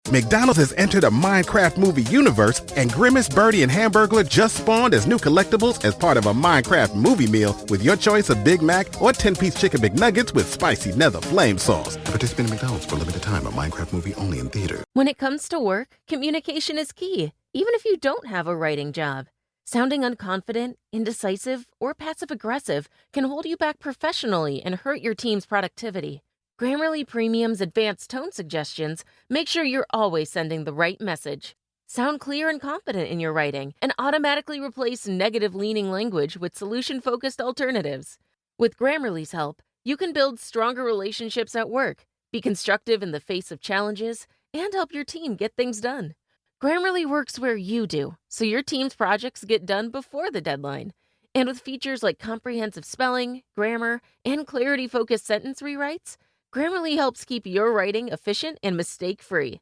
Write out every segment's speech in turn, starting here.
McDonald's has entered a Minecraft movie universe, and Grimace, Birdie, and Hamburglar just spawned as new collectibles as part of a Minecraft movie meal with your choice of Big Mac or 10-piece chicken McNuggets with spicy nether flame sauce. Participate in McDonald's for a limited time. A Minecraft movie only in theater. When it comes to work, communication is key, even if you don't have a writing job. Sounding unconfident, indecisive, or passive-aggressive can hold you back professionally and hurt your team's productivity. Grammarly Premium's advanced tone suggestions make sure you're always sending the right message. Sound clear and confident in your writing and automatically replace negative-leaning language with solution-focused alternatives. With Grammarly's help, you can build stronger relationships at work, be constructive in the face of challenges, and help your team get things done. Grammarly works where you do, so your team's projects get done before the deadline. And with features like comprehensive spelling, grammar, and clarity-focused sentence rewrites, Grammarly helps keep your writing efficient and mistake-free.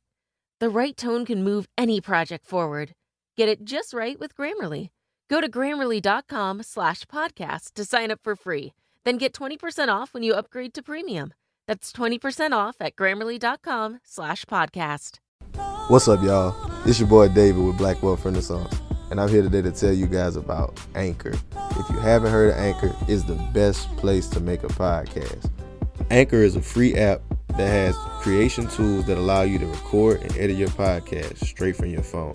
The right tone can move any project forward. Get it just right with Grammarly. Go to Grammarly.com/podcast to sign up for free. Then get 20% off when you upgrade to premium. That's 20% off at Grammarly.com/podcast. What's up, y'all? It's your boy David with Black Wealth Renaissance, and I'm here today to tell you guys about Anchor. If you haven't heard of Anchor, it's the best place to make a podcast. Anchor is a free app that has creation tools that allow you to record and edit your podcast straight from your phone.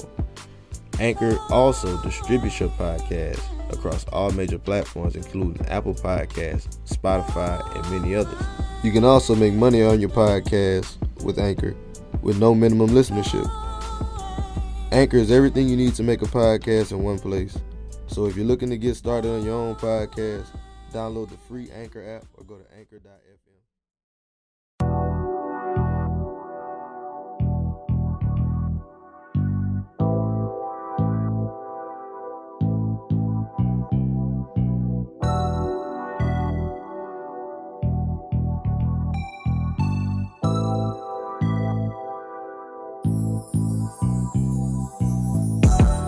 Anchor also distributes your podcast across all major platforms, including Apple Podcasts, Spotify, and many others. You can also make money on your podcast with Anchor with no minimum listenership. Anchor is everything you need to make a podcast in one place. So if you're looking to get started on your own podcast, download the free Anchor app or go to anchor.fm.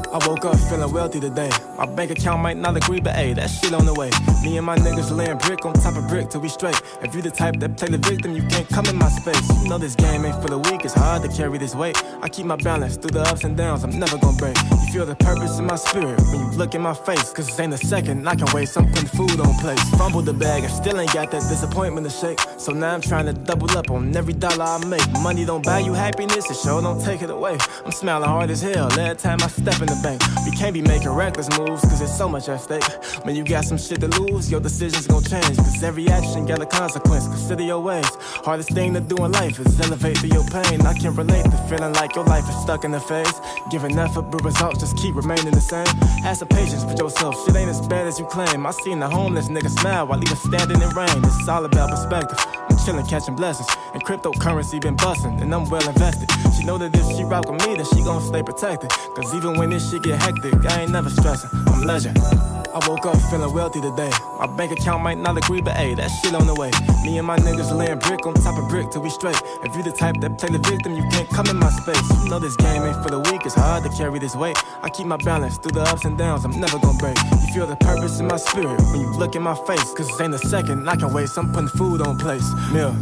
I woke up feeling wealthy today. My bank account might not agree, but hey, that shit on the way. Me and my niggas laying brick on top of brick till we straight. If you the type that play the victim, you can't come in my space. You know this game ain't for the weak, it's hard to carry this weight. I keep my balance through the ups and downs, I'm never gonna break. You feel the purpose in my spirit when you look in my face. Cause it ain't a second I can waste, I'm putting food on place. Fumbled the bag, I still ain't got that disappointment to shake. So now I'm trying to double up on every dollar I make. Money don't buy you happiness, it sure don't take it away. I'm smiling hard as hell every time I step in the bank. We can't be making reckless moves, cause there's so much at stake. When you got some shit to lose, your decisions gon' change. Cause every action got a consequence, consider your ways. Hardest thing to do in life is elevate through your pain. I can relate to feeling like your life is stuck in the phase. Giving effort, but results just keep remaining the same. Have some patience with yourself, shit ain't as bad as you claim. I seen the homeless nigga smile while he was standing in rain. It's all about perspective. I'm chillin', catching blessings. And cryptocurrency been bustin', and I'm well invested. She know that if she rock with me, then she gon' stay protected. Cause even when this shit get hectic, I ain't never stressing, I'm legend. I woke up feeling wealthy today. My bank account might not agree, but hey, that shit on the way. Me and my niggas laying brick on top of brick till we straight. If you the type that play the victim, you can't come in my space. You know this game ain't for the weak, it's hard to carry this weight. I keep my balance through the ups and downs, I'm never gonna break. You feel the purpose in my spirit when you look in my face. Cause it ain't a second I can waste, I'm putting food on place. Meal.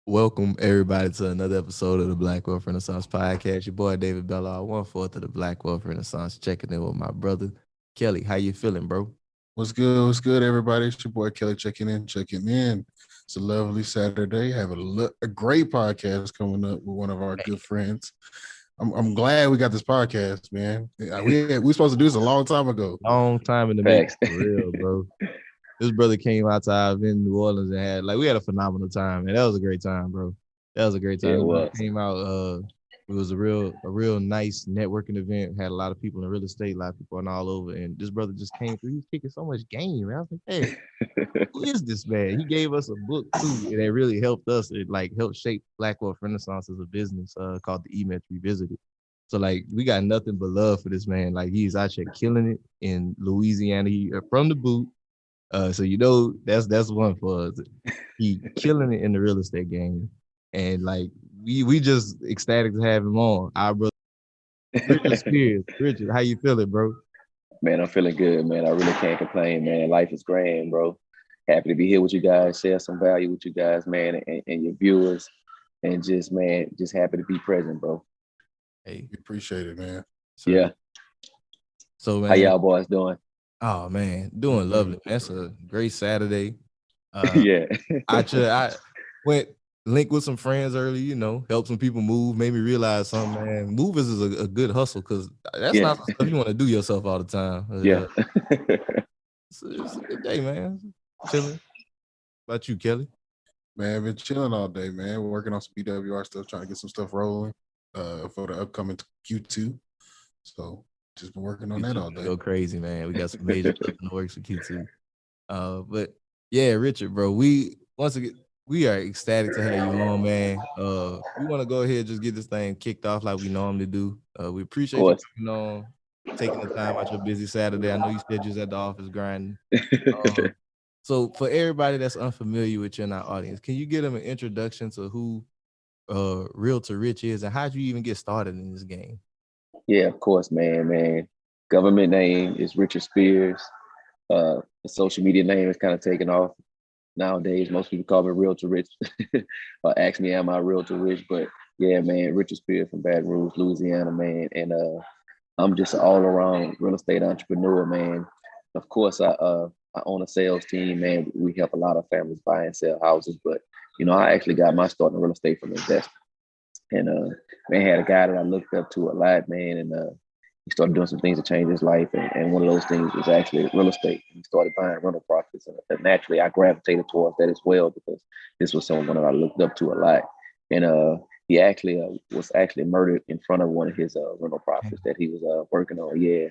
Welcome, everybody, to another episode of the Black Wealth Renaissance Podcast. Your boy, David Bellard, 1/4 of the Black Wealth Renaissance, checking in with my brother, Kelly. How you feeling, bro? What's good? What's good, everybody? It's your boy, Kelly, checking in. It's a lovely Saturday. I have a great podcast coming up with one of our good friends. I'm glad we got this podcast, man. We supposed to do this a long time ago. Long time in the mix, for real, bro. This brother came out to our event in New Orleans and we had a phenomenal time, man. That was a great time, bro. That was a great time. Yeah, it was. Came out, it was a real nice networking event. Had a lot of people in real estate, a lot of people and all over. And this brother just came through. He was kicking so much game, man. I was like, hey, who is this man? He gave us a book too, and it really helped us. It helped shape Black Wealth Renaissance as a business called the E-Met Revisited. So we got nothing but love for this man. He's out here killing it in Louisiana. He from the boot. So that's one for us. He killing it in the real estate game, and we just ecstatic to have him on. Our brother Richard Spears. Richard, how you feeling, bro? Man, I'm feeling good, man. I really can't complain, man. Life is grand, bro. Happy to be here with you guys, share some value with you guys, man, and your viewers. And just, man, just happy to be present, bro. Hey, We appreciate it, man. So, Yeah. So, man. How y'all boys doing? Oh, man, doing lovely. That's a great Saturday. Yeah. I went linked with some friends early, helped some people move, made me realize something, man. Movers is a good hustle because that's not the stuff you want to do yourself all the time. Yeah. It's a good day, man. Chilling. How about you, Kelly? Man, I've been chilling all day, man. We're working on some BWR stuff, trying to get some stuff rolling for the upcoming Q2. So just been working on that all day. Go crazy, man. We got some major stuff in the works for Q2. But yeah, Richard, bro, we are ecstatic to have you on, man. We want to go ahead and just get this thing kicked off like we normally do. We appreciate you coming on, taking the time out your busy Saturday. I know you said you was at the office grinding. So for everybody that's unfamiliar with you in our audience, can you give them an introduction to who Realtor Rich is and how'd you even get started in this game? Yeah, of course, man. Government name is Richard Spears. The social media name is kind of taken off nowadays. Most people call me Realtor Rich or ask me, am I Realtor Rich? But yeah, man, Richard Spears from Baton Rouge, Louisiana, man. And I'm just an all-around real estate entrepreneur, man. Of course, I own a sales team, man. We help a lot of families buy and sell houses. But, I actually got my start in real estate from investing. And man, I had a guy that I looked up to a lot, man. And he started doing some things to change his life. And one of those things was actually real estate. He started buying rental properties. And naturally, I gravitated towards that as well because this was someone that I looked up to a lot. And he actually was murdered in front of one of his rental properties that he was working on. Yeah.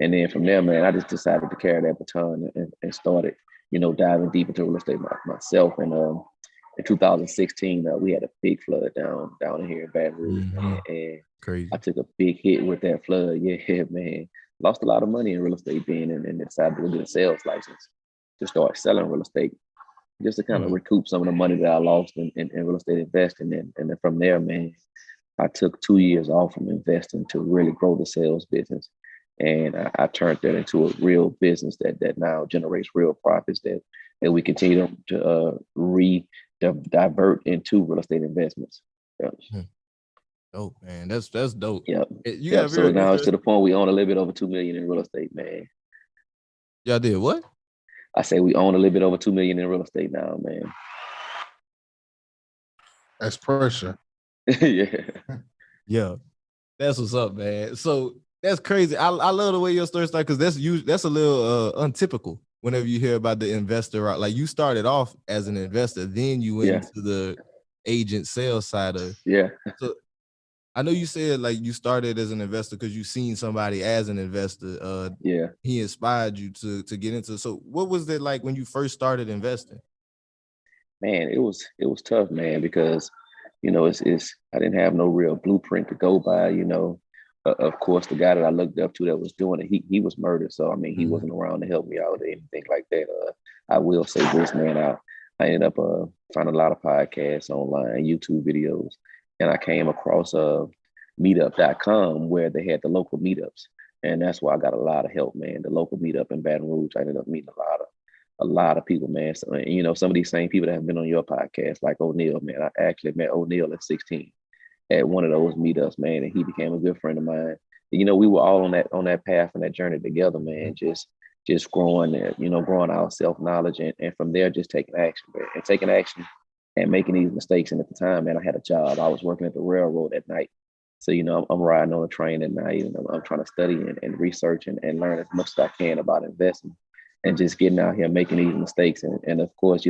And then from there, man, I just decided to carry that baton and started, diving deep into real estate myself. And in 2016, we had a big flood down here in Baton Rouge, and crazy. I took a big hit with that flood. Yeah, man, lost a lot of money in real estate and decided to get a sales license to start selling real estate, just to kind of recoup some of the money that I lost in real estate investing. And then from there, man, I took 2 years off from investing to really grow the sales business. And I turned that into a real business that now generates real profits that we continue to divert into real estate investments. Yeah. Dope, man. That's dope. Yeah. So now it's to the point we own a little bit over $2 million in real estate, man. Y'all did what? I say we own a little bit over $2 million in real estate now, man. That's pressure. Yeah. Yeah. That's what's up, man. So that's crazy. I love the way your story started because that's a little untypical whenever you hear about the investor. Right? Like you started off as an investor, then you went into the agent sales side of. Yeah. So I know you said like you started as an investor because you seen somebody as an investor. He inspired you to get into. So what was it like when you first started investing? Man, it was tough, man, because it's I didn't have no real blueprint to go by. Of course, the guy that I looked up to that was doing it, he was murdered. So, I mean, he wasn't around to help me out or anything like that. I will say this, man, I ended up finding a lot of podcasts online, YouTube videos, and I came across meetup.com where they had the local meetups. And that's why I got a lot of help, man. The local meetup in Baton Rouge, I ended up meeting a lot of people, man. So, some of these same people that have been on your podcast, like O'Neal, man. I actually met O'Neal at 16. At one of those meetups, man, and he became a good friend of mine. We were all on that path and that journey together, man. Just growing there, growing our self-knowledge and from there just taking action, man. And taking action and making these mistakes. And at the time, man, I had a job. I was working at the railroad at night. So, I'm riding on a train at night and I'm trying to study and research and learn as much as I can about investing and just getting out here making these mistakes. And of course,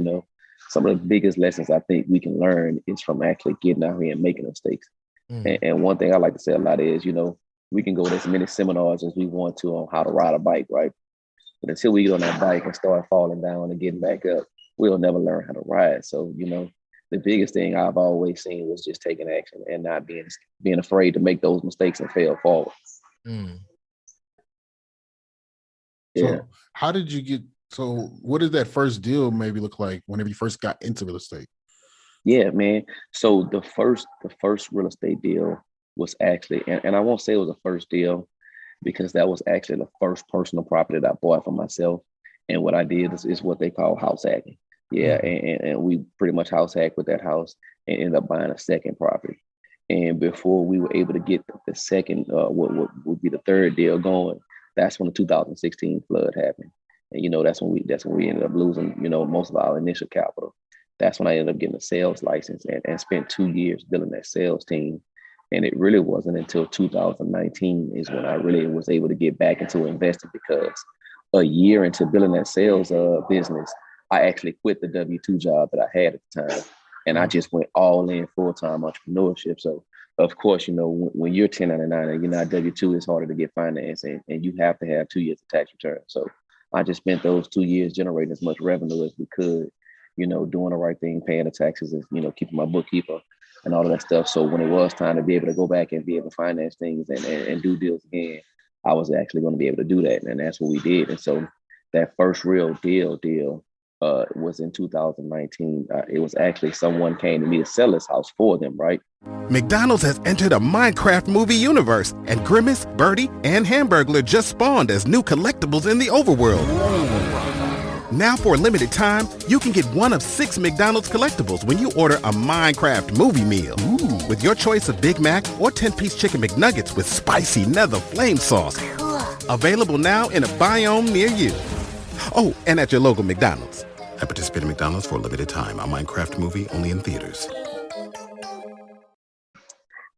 some of the biggest lessons I think we can learn is from actually getting out here and making mistakes. And one thing I like to say a lot is, we can go to as many seminars as we want to on how to ride a bike, right? But until we get on that bike and start falling down and getting back up, we'll never learn how to ride. So, the biggest thing I've always seen was just taking action and not being afraid to make those mistakes and fail forward. Yeah. So how did you get? So what did that first deal maybe look like whenever you first got into real estate? Yeah, man. So the first real estate deal was actually, and I won't say it was the first deal, because that was actually the first personal property that I bought for myself. And what I did is what they call house hacking. Yeah, and we pretty much house hacked with that house and ended up buying a second property. And before we were able to get the second, what would be the third deal going, that's when the 2016 flood happened. And that's when we ended up losing, most of our initial capital. That's when I ended up getting a sales license and spent 2 years building that sales team. And it really wasn't until 2019 is when I really was able to get back into investing, because a year into building that sales business, I actually quit the W-2 job that I had at the time. And I just went all in full-time entrepreneurship. So, of course, when you're 1099 and you're not W-2, it's harder to get financing, and you have to have 2 years of tax return. So I just spent those 2 years generating as much revenue as we could, doing the right thing, paying the taxes, and, keeping my bookkeeper and all of that stuff. So when it was time to be able to go back and be able to finance things and do deals again, I was actually going to be able to do that. And that's what we did. And so that first real deal was in 2019. It was actually someone came to me to sell this house for them, right? McDonald's has entered a Minecraft movie universe, and Grimace, Birdie, and Hamburglar just spawned as new collectibles in the overworld. Now for a limited time, you can get one of 6 McDonald's collectibles when you order a Minecraft movie meal. Ooh. With your choice of Big Mac or 10-piece chicken McNuggets with spicy nether flame sauce. Available now in a biome near you. Oh, and at your local McDonald's. I participate in McDonald's for a limited time. A Minecraft movie only in theaters.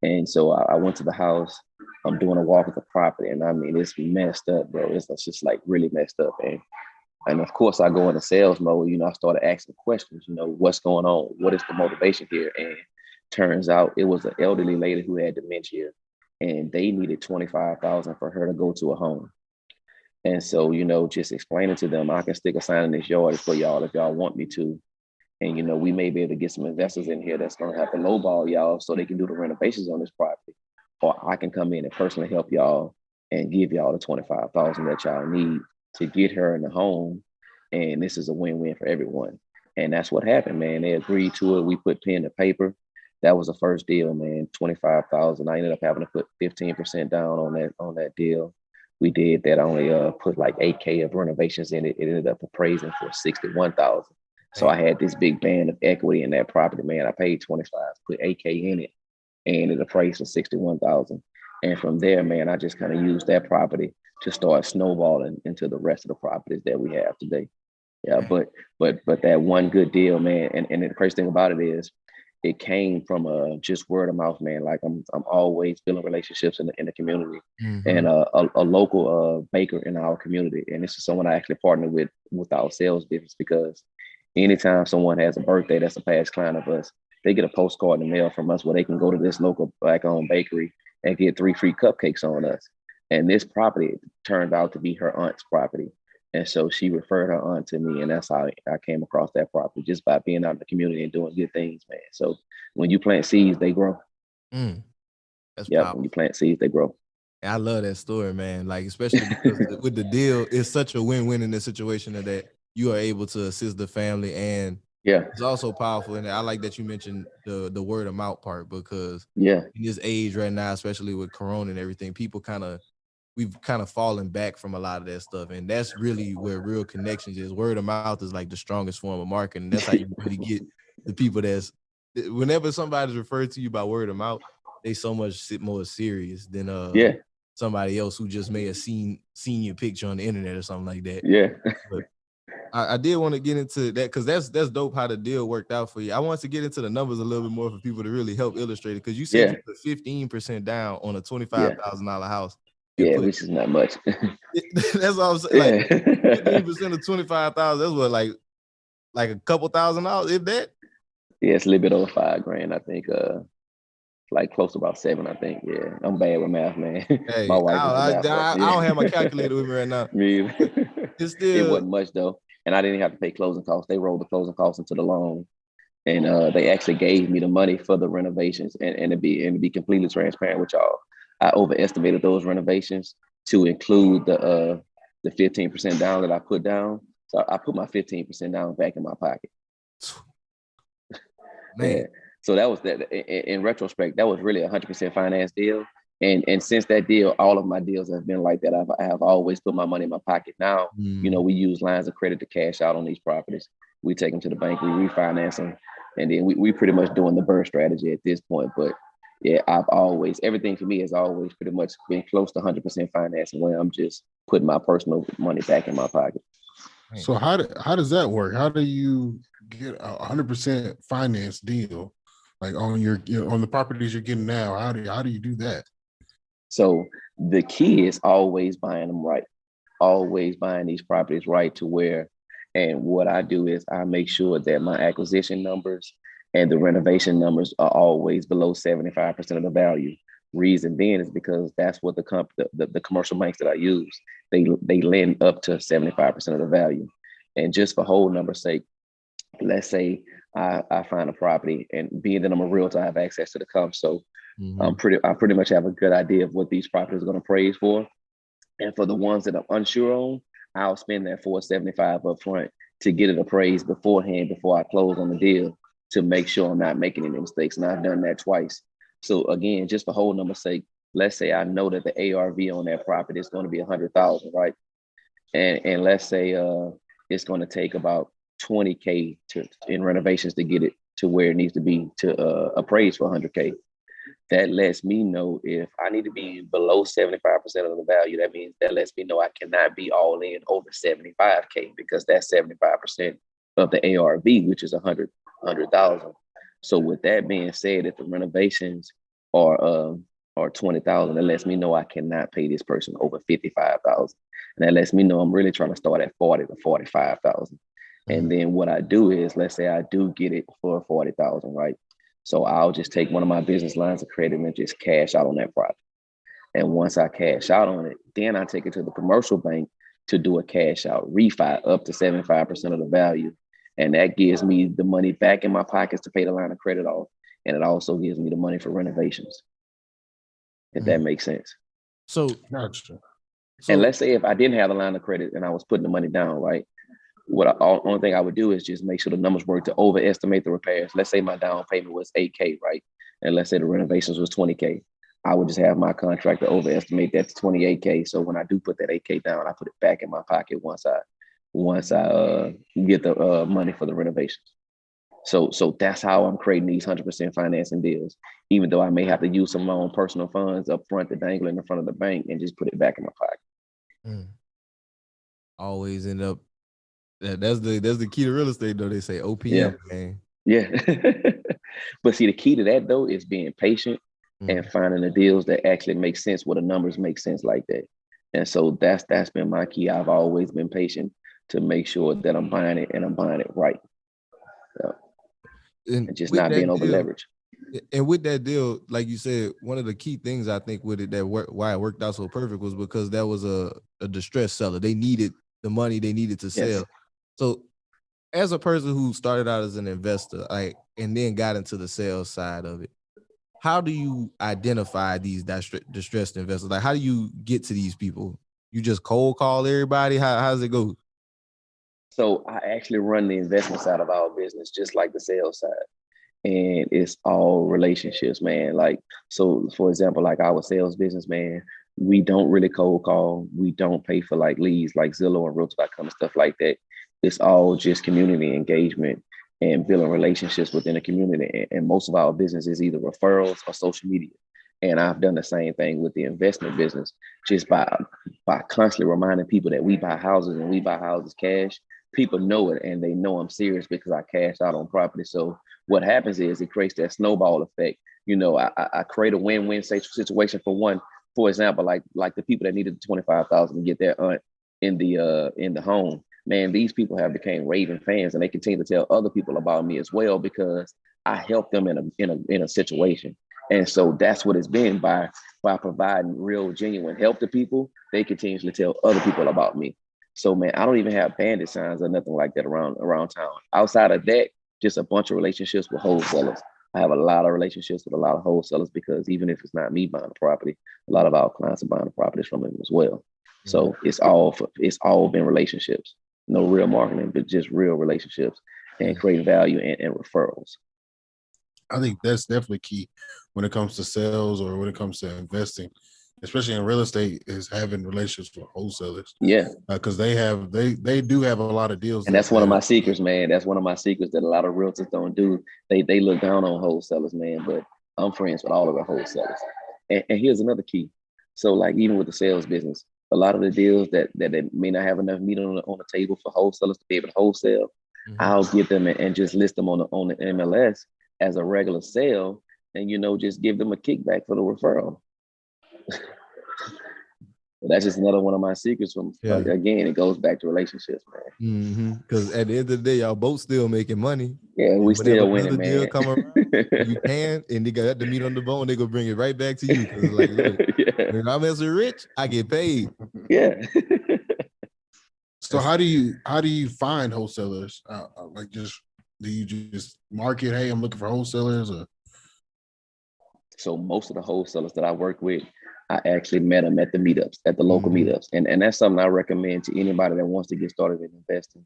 And so I went to the house. I'm doing a walk of the property, and I mean, it's messed up, bro. It's just like really messed up. And of course, I go into sales mode. I started asking questions. What's going on? What is the motivation here? And turns out it was an elderly lady who had dementia, and they needed $25,000 for her to go to a home. And so, just explaining to them, I can stick a sign in this yard for y'all if y'all want me to. And, we may be able to get some investors in here that's going to have to lowball y'all so they can do the renovations on this property. Or I can come in and personally help y'all and give y'all the $25,000 that y'all need to get her in the home. And this is a win-win for everyone. And that's what happened, man. They agreed to it. We put pen to paper. That was the first deal, man. $25,000. I ended up having to put 15% down on that deal. We did that. I only put like $8,000 of renovations in it. It ended up appraising for $61,000. So I had this big band of equity in that property, man. I paid $25,000, put $8,000 in it, and it appraised for $61,000. And from there, man, I just kind of used that property to start snowballing into the rest of the properties that we have today. Yeah, but that one good deal, man. And the crazy thing about it is, it came from just word of mouth, man. Like I'm always building relationships in the community, and a local baker in our community, and this is someone I actually partnered with our sales business, because anytime someone has a birthday that's a past client of us, they get a postcard in the mail from us where they can go to this local Black-owned bakery and get 3 free cupcakes on us. And this property turned out to be her aunt's property. And so she referred her aunt to me, and that's how I came across that property, just by being out in the community and doing good things, man. So when you plant seeds, they grow. That's yeah. powerful. When you plant seeds, they grow. I love that story, man. Like, especially because with the deal, it's such a win-win in this situation that you are able to assist the family, and it's also powerful. And I like that you mentioned the word of mouth part, because in this age right now, especially with Corona and everything, we've kind of fallen back from a lot of that stuff. And that's really where real connections is. Word of mouth is like the strongest form of marketing. That's how you really get the people whenever somebody's referred to you by word of mouth, they so much more serious than somebody else who just may have seen your picture on the internet or something like that. Yeah. But I did want to get into that, because that's dope how the deal worked out for you. I want to get into the numbers a little bit more for people to really help illustrate it, because you said you put 15% down on a $25,000 house. Yeah, which is not much. That's what I'm saying. Like 15% of $25,000, that's what, like a couple $1,000, if that? Yeah, it's a little bit over $5,000, I think. Like close to about 7, I think. Yeah, I'm bad with math, man. Hey, my wife I don't have my calculator with me right now. Me either. It wasn't much though, and I didn't have to pay closing costs. They rolled the closing costs into the loan, and they actually gave me the money for the renovations. And to be completely transparent with y'all, I overestimated those renovations to include the 15% down that I put down. So I put my 15% down back in my pocket. Man. So that was that. In retrospect, that was really 100% finance deal. And since that deal, all of my deals have been like that. I have always put my money in my pocket. Now, we use lines of credit to cash out on these properties. We take them to the bank, we refinance them, and then we pretty much doing the burn strategy at this point. But yeah, everything for me has always pretty much been close to 100% financing, where I'm just putting my personal money back in my pocket. So how does that work? How do you get a 100% finance deal, like on on the properties you're getting now? How do you do that? So the key is always buying them right, always buying these properties right to where, and what I do is I make sure that my acquisition numbers and the renovation numbers are always below 75% of the value. Reason being is because that's what the commercial banks that I use, they lend up to 75% of the value. And just for whole number's sake, let's say I find a property, and being that I'm a realtor, I have access to the comp. So I pretty much have a good idea of what these properties are going to appraise for. And for the ones that I'm unsure on, I'll spend that $475 up front to get it appraised beforehand before I close on the deal, to make sure I'm not making any mistakes. And I've done that twice. So again, just for whole number's sake, let's say I know that the ARV on that property is going to be 100,000, right? And let's say it's going to take about 20K in renovations to get it to where it needs to be to appraise for 100K. That lets me know if I need to be below 75% of the value. That means that lets me know I cannot be all in over 75K, because that's 75% of the ARV, which is 100,000. So with that being said, if the renovations are 20,000, that lets me know I cannot pay this person over 55,000. And that lets me know I'm really trying to start at 40 to 45,000. And then what I do is, let's say I do get it for 40,000, right? So I'll just take one of my business lines of credit and just cash out on that property. And once I cash out on it, then I take it to the commercial bank to do a cash out refi up to 75% of the value. And that gives me the money back in my pockets to pay the line of credit off. And it also gives me the money for renovations, if that makes sense. So, Gotcha. And let's say if I didn't have the line of credit and I was putting the money down, right? Only thing I would do is just make sure the numbers work to overestimate the repairs. Let's say my down payment was 8K, right? And let's say the renovations was 20K. I would just have my contractor overestimate that to 28K. So when I do put that 8K down, I put it back in my pocket once I get the money for the renovations. So that's how I'm creating these 100% financing deals, even though I may have to use some of my own personal funds up front to dangle in the front of the bank and just put it back in my pocket. Always end up. That's the key to real estate, though. They say OPM, man. Yeah. But see, the key to that, though, is being patient and finding the deals that actually make sense, where the numbers make sense like that. And so that's been my key. I've always been patient to make sure that I'm buying it, and I'm buying it right. And just not being over leveraged. And with that deal, like you said, one of the key things I think with it why it worked out so perfect was because that was a distressed seller. They needed the money, they needed to sell. Yes. So as a person who started out as an investor, and then got into the sales side of it, how do you identify these distressed investors? Like, how do you get to these people? You just cold call everybody? How does it go? So I actually run the investment side of our business, just like the sales side. And it's all relationships, man. Like, so for example, like our sales business, man, we don't really cold call. We don't pay for like leads like Zillow and Realtor.com and stuff like that. It's all just community engagement and building relationships within the community. And most of our business is either referrals or social media. And I've done the same thing with the investment business, just by constantly reminding people that we buy houses, and we buy houses cash. People know it, and they know I'm serious because I cash out on property. So what happens is it creates that snowball effect. I create a win-win situation for one. For example, like the people that needed the $25,000 to get their aunt in the home. Man, these people have become raving fans, and they continue to tell other people about me as well, because I helped them in a situation. And so that's what it's been, by providing real, genuine help to people. They continuously tell other people about me. So, man, I don't even have bandit signs or nothing like that around town. Outside of that, just a bunch of relationships with wholesalers. I have a lot of relationships with a lot of wholesalers, because even if it's not me buying the property, a lot of our clients are buying the properties from them as well. So it's all been relationships. No real marketing, but just real relationships and creating value and referrals. I think that's definitely key when it comes to sales or when it comes to investing, especially in real estate, is having relationships with wholesalers. Yeah. Because they do have a lot of deals. And that's one of my secrets, man. That's one of my secrets that a lot of realtors don't do. They look down on wholesalers, man, but I'm friends with all of our wholesalers. And here's another key. So like even with the sales business, a lot of the deals that they may not have enough meat on the table for wholesalers to be able to wholesale, I'll get them and just list them on the MLS as a regular sale, and just give them a kickback for the referral. That's just another one of my secrets. Again, it goes back to relationships, man. Because at the end of the day, y'all both still making money. Yeah, we still winning, man. Deal come around, you can, and they got the meat on the bone. They gonna bring it right back to you. Cause like, look, when I'm as rich, I get paid. Yeah. So how do you find wholesalers? Do you just market? Hey, I'm looking for wholesalers. Or? So most of the wholesalers that I work with, I actually met them at the meetups, at the local meetups. And that's something I recommend to anybody that wants to get started in investing,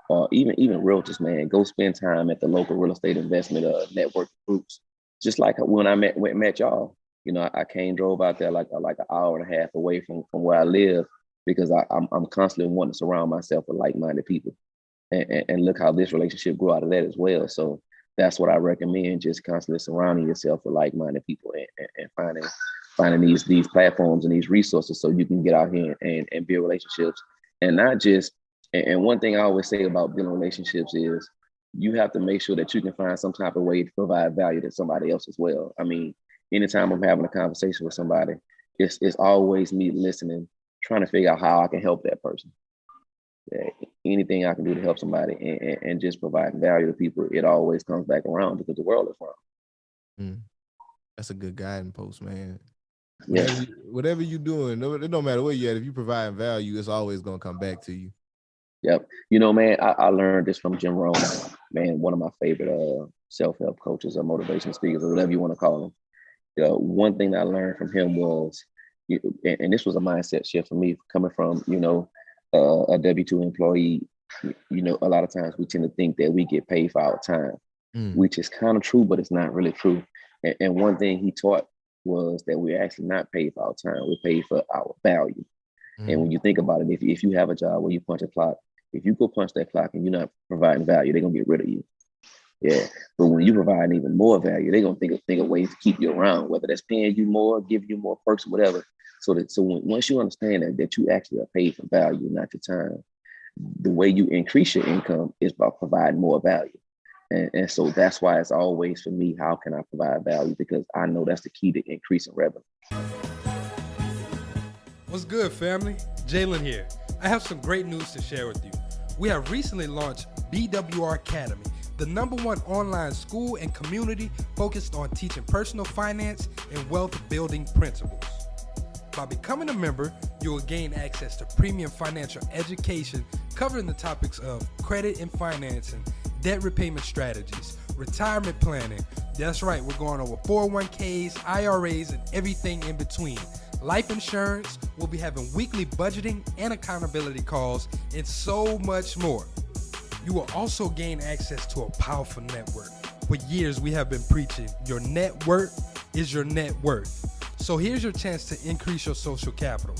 or even realtors, man. Go spend time at the local real estate investment network groups. Just like when I met y'all, I drove out there like an hour and a half away from where I live, because I'm constantly wanting to surround myself with like-minded people. And look how this relationship grew out of that as well. So that's what I recommend, just constantly surrounding yourself with like-minded people and finding these platforms and these resources so you can get out here and build relationships. And not just, and one thing I always say about building relationships is you have to make sure that you can find some type of way to provide value to somebody else as well. I mean, anytime I'm having a conversation with somebody, it's always me listening, trying to figure out how I can help that person. Anything I can do to help somebody and just provide value to people, it always comes back around because the world is wrong. That's a good guiding post, man. Yeah. Whatever you're doing, it don't matter where you're at. If you provide value, it's always gonna come back to you. Yep. Man, I learned this from Jim Rohn, man, one of my favorite self-help coaches or motivational speakers or whatever you want to call them. One thing I learned from him was, and this was a mindset shift for me, coming from, a W-2 employee. A lot of times we tend to think that we get paid for our time, which is kind of true, but it's not really true. And one thing he taught was that we're actually not paid for our time. We're paid for our value. And when you think about it, if you have a job where you punch a clock, if you go punch that clock and you're not providing value, they're going to get rid of you. Yeah. But when you provide even more value, they're going to think of ways to keep you around, whether that's paying you more, giving you more perks, or whatever. So once you understand that you actually are paid for value, not your time, the way you increase your income is by providing more value. And so that's why it's always, for me, how can I provide value? Because I know that's the key to increasing revenue. What's good, family? Jalen here. I have some great news to share with you. We have recently launched BWR Academy, the #1 online school and community focused on teaching personal finance and wealth building principles. By becoming a member, you will gain access to premium financial education covering the topics of credit and financing, debt repayment strategies, retirement planning. That's right, we're going over 401ks, IRAs, and everything in between. Life insurance, we'll be having weekly budgeting and accountability calls, and so much more. You will also gain access to a powerful network. For years, we have been preaching, your net worth is your net worth. So here's your chance to increase your social capital.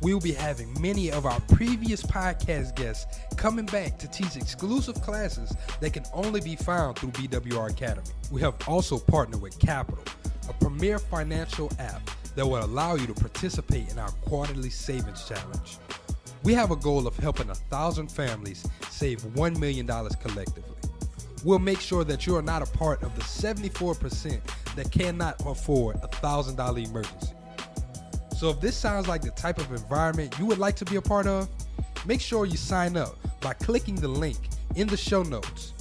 We will be having many of our previous podcast guests coming back to teach exclusive classes that can only be found through BWR Academy. We have also partnered with Capital, a premier financial app that will allow you to participate in our quarterly savings challenge. We have a goal of helping 1,000 families save $1 million collectively. We'll make sure that you are not a part of the 74% that cannot afford a $1,000 emergency. So if this sounds like the type of environment you would like to be a part of, make sure you sign up by clicking the link in the show notes.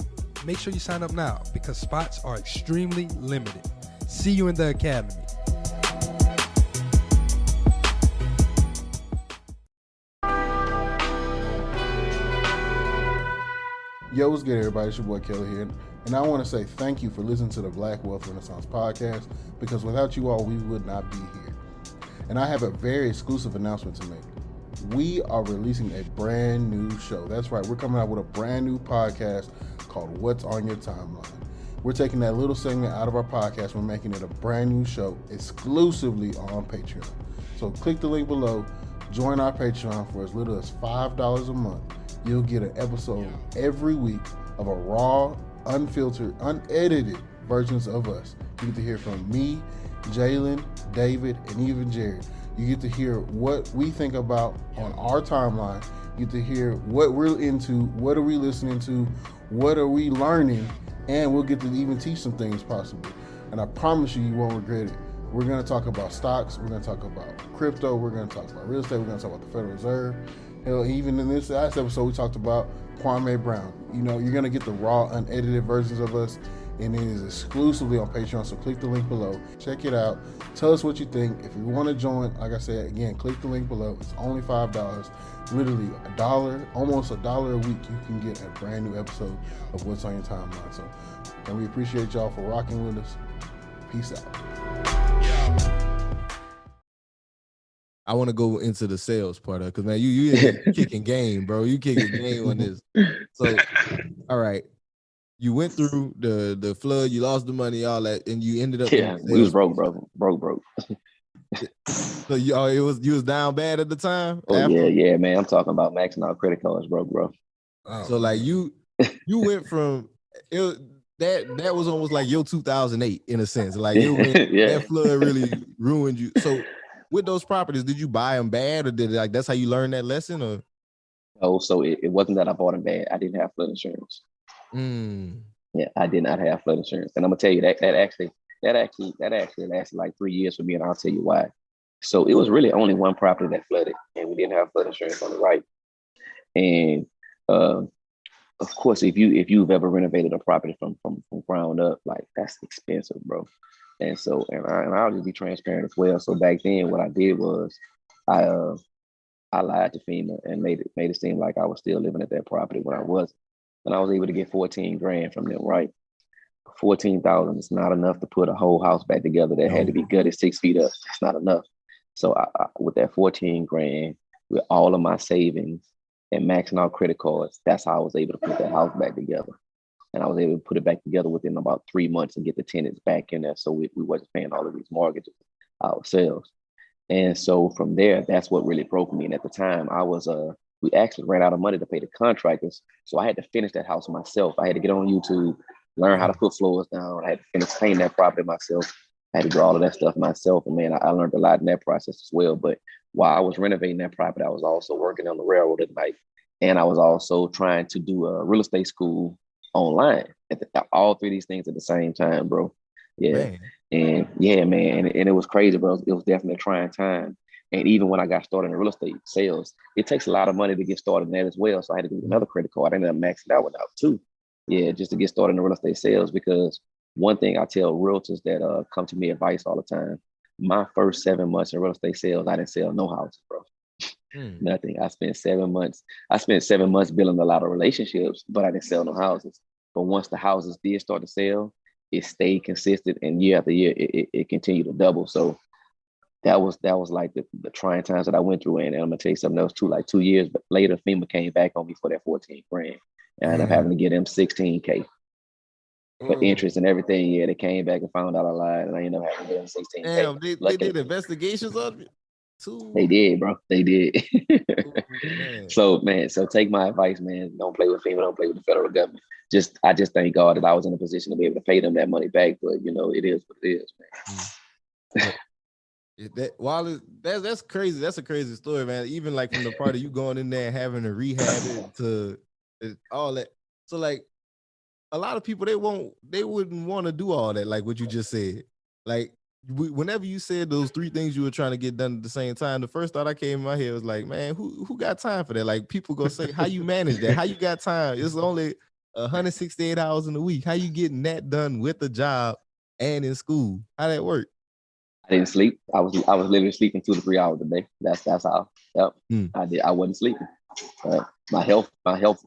Make sure you sign up now because spots are extremely limited. See you in the academy. Yo, what's good, everybody? It's your boy Kelly here, and I want to say thank you for listening to the Black Wealth Renaissance podcast, because without you all, we would not be here. And I have a very exclusive announcement to make. We are releasing a brand new show. That's right, we're coming out with a brand new podcast called What's on Your Timeline. we're taking that little segment out of our podcast. We're making it a brand new show exclusively on Patreon. So click the link below, join our Patreon for as little as $5 a month. You'll get an episode every week of a raw, unfiltered, unedited versions of us. You get to hear from me, Jalen, David, and even Jared. You get to hear what we think about on our timeline. You get to hear what we're into, what are we listening to, what are we learning, and we'll get to even teach some things possibly. And I promise you won't regret it. We're going to talk about stocks. We're going to talk about crypto. We're going to talk about real estate. We're going to talk about the Federal Reserve. Hell, even in this last episode, we talked about Kwame Brown. You know, you're going to get the raw, unedited versions of us, and it is exclusively on Patreon. So click the link below. Check it out. Tell us what you think. If you want to join, like I said, again, click the link below. It's only $5. Literally $1, almost $1 a week. You can get a brand new episode of What's on Your Timeline. So, and we appreciate y'all for rocking with us. Peace out. I want to go into the sales part of it because, man, you kicking game, bro. You kicking game on this. So, all right. You went through the flood, you lost the money, all that, and you ended up. Yeah, we was broke, bro. Broke. So you was down bad at the time? Oh, yeah, man. I'm talking about maxing out credit cards, bro. Oh, so like you went from that was almost like your 2008 in a sense. Like that flood really ruined you. So with those properties, did you buy them bad, or did that's how you learned that lesson? Or so it wasn't that I bought them bad. I didn't have flood insurance. Yeah, I did not have flood insurance, and I'm gonna tell you that actually lasted like 3 years for me, and I'll tell you why. So it was really only one property that flooded, and we didn't have flood insurance on the right. And of course, if you've ever renovated a property from ground up, like that's expensive, bro. And so, and I'll just be transparent as well. So back then, what I did was I lied to FEMA and made it seem like I was still living at that property when I wasn't. And I was able to get $14,000 from them, right? $14,000 is not enough to put a whole house back together that had to be gutted 6 feet up. That's not enough. So I with that $14,000, with all of my savings and maxing out credit cards, that's how I was able to put that house back together. And I was able to put it back together within about 3 months and get the tenants back in there, so we wasn't paying all of these mortgages ourselves. And so from there, that's what really broke me. And at the time, we actually ran out of money to pay the contractors. So I had to finish that house myself. I had to get on YouTube, learn how to put floors down. I had to finish painting that property myself. I had to do all of that stuff myself. And man, I learned a lot in that process as well. But while I was renovating that property, I was also working on the railroad at night. And I was also trying to do a real estate school online. All 3 of these things at the same time, bro. Yeah. Man. And yeah, man. And it was crazy, bro. It was definitely a trying time. And even when I got started in real estate sales, it takes a lot of money to get started in that as well. So I had to do another credit card. I ended up maxing that one out too. Yeah, just to get started in real estate sales. Because one thing I tell realtors that come to me advice all the time, my first 7 months in real estate sales, I didn't sell no houses, bro. Nothing. I spent 7 months building a lot of relationships, but I didn't sell no houses. But once the houses did start to sell, it stayed consistent, and year after year, it continued to double. So that was like the trying times that I went through. And I'm gonna tell you something else too. Like 2 years later, FEMA came back on me for that $14,000, and I ended up having to get them $16,000 for interest and everything. Yeah, they came back and found out I lied, and I ended up having to get them $16,000. Damn, they did investigations on you too. They did, bro. They did. So take my advice, man. Don't play with FEMA. Don't play with the federal government. I just thank God that I was in a position to be able to pay them that money back. But it is what it is, man. That's crazy. That's a crazy story, man. Even like from the part of you going in there and having to rehab it to all that. So like a lot of people, they wouldn't want to do all that, like what you just said. Like whenever you said those 3 things you were trying to get done at the same time, the first thought I came in my head was like, man, who got time for that? Like people gonna say, how you manage that? How you got time? It's only 168 hours in a week. How you getting that done with the job and in school? How that work? I didn't sleep. I was literally sleeping 2 to 3 hours a day. That's how. Yep. I wasn't sleeping. My health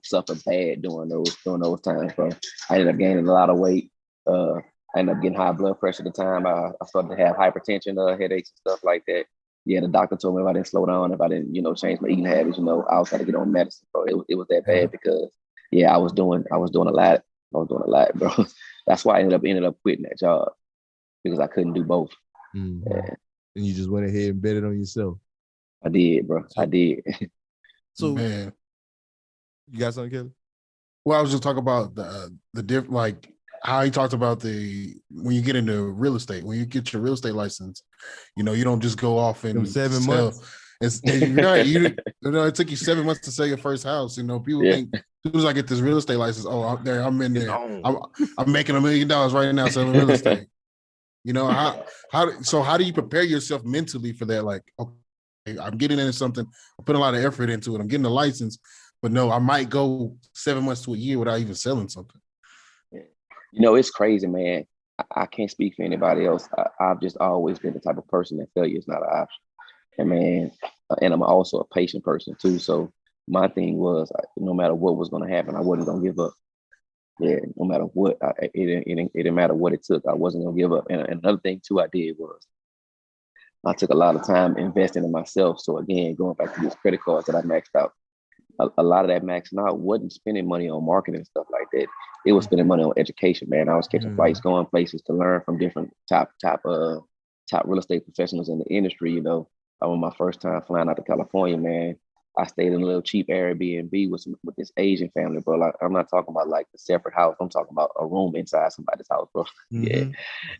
suffered bad during those times, bro. I ended up gaining a lot of weight. I ended up getting high blood pressure at the time. I started to have hypertension, headaches and stuff like that. Yeah, the doctor told me if I didn't slow down, if I didn't, change my eating habits, I was trying to get on medicine, bro. It was that bad because I was doing a lot. I was doing a lot, bro. That's why I ended up quitting that job because I couldn't do both. Mm-hmm. And you just went ahead and bet it on yourself. I did, bro. I did. So, man, you got something, Kelly? Well, I was just talking about the different, like how he talked about when you get into real estate, when you get your real estate license, you don't just go off and 7 sell. months. And right, it took you 7 months to sell your first house. People think as soon as I get this real estate license, I'm in there. I'm making $1 million right now selling real estate. How do you prepare yourself mentally for that? Like, okay, I'm getting into something, I'm putting a lot of effort into it, I'm getting a license, but no, I might go 7 months to a year without even selling something. It's crazy, man. I can't speak for anybody else. I've just always been the type of person that failure is not an option. And man, and I'm also a patient person too. So my thing was, no matter what was going to happen, I wasn't going to give up. Yeah, no matter what, it didn't matter what it took. I wasn't going to give up. And another thing too I did was I took a lot of time investing in myself. So again, going back to these credit cards that I maxed out, a lot of that maxing out wasn't spending money on marketing and stuff like that. It was spending money on education, man. I was catching flights, going places to learn from different top real estate professionals in the industry. I was my first time flying out to California, man. I stayed in a little cheap Airbnb with this Asian family, bro. Like, I'm not talking about like a separate house. I'm talking about a room inside somebody's house, bro. Mm-hmm.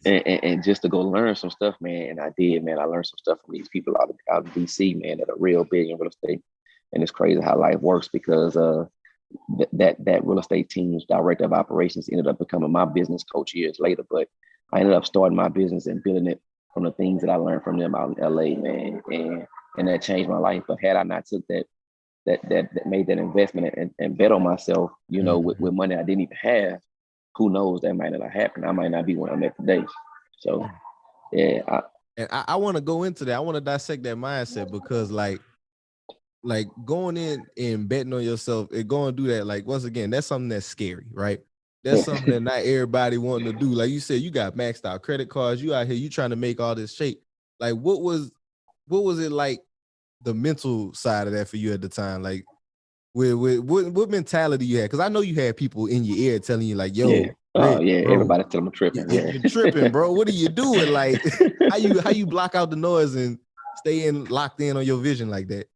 Yeah. And just to go learn some stuff, man. And I did, man. I learned some stuff from these people out of DC, man, that are real big in real estate. And it's crazy how life works because that real estate team's director of operations ended up becoming my business coach years later. But I ended up starting my business and building it from the things that I learned from them out in LA, man. And that changed my life. But had I not took that made that investment and bet on myself, with money I didn't even have, who knows, that might not have happened. I might not be where I'm at today. So, yeah. I want to go into that. I want to dissect that mindset because like going in and betting on yourself and going to do that, like, once again, that's something that's scary, right? That's something that not everybody wanting to do. Like you said, you got maxed out credit cards. You out here, you trying to make all this shape. Like, what was it like, the mental side of that for you at the time? Like, what mentality you had? Because I know you had people in your ear telling you like, "Yo, bro, everybody telling me tripping. You're tripping, bro. What are you doing? Like, how you block out the noise and stay locked in on your vision like that?"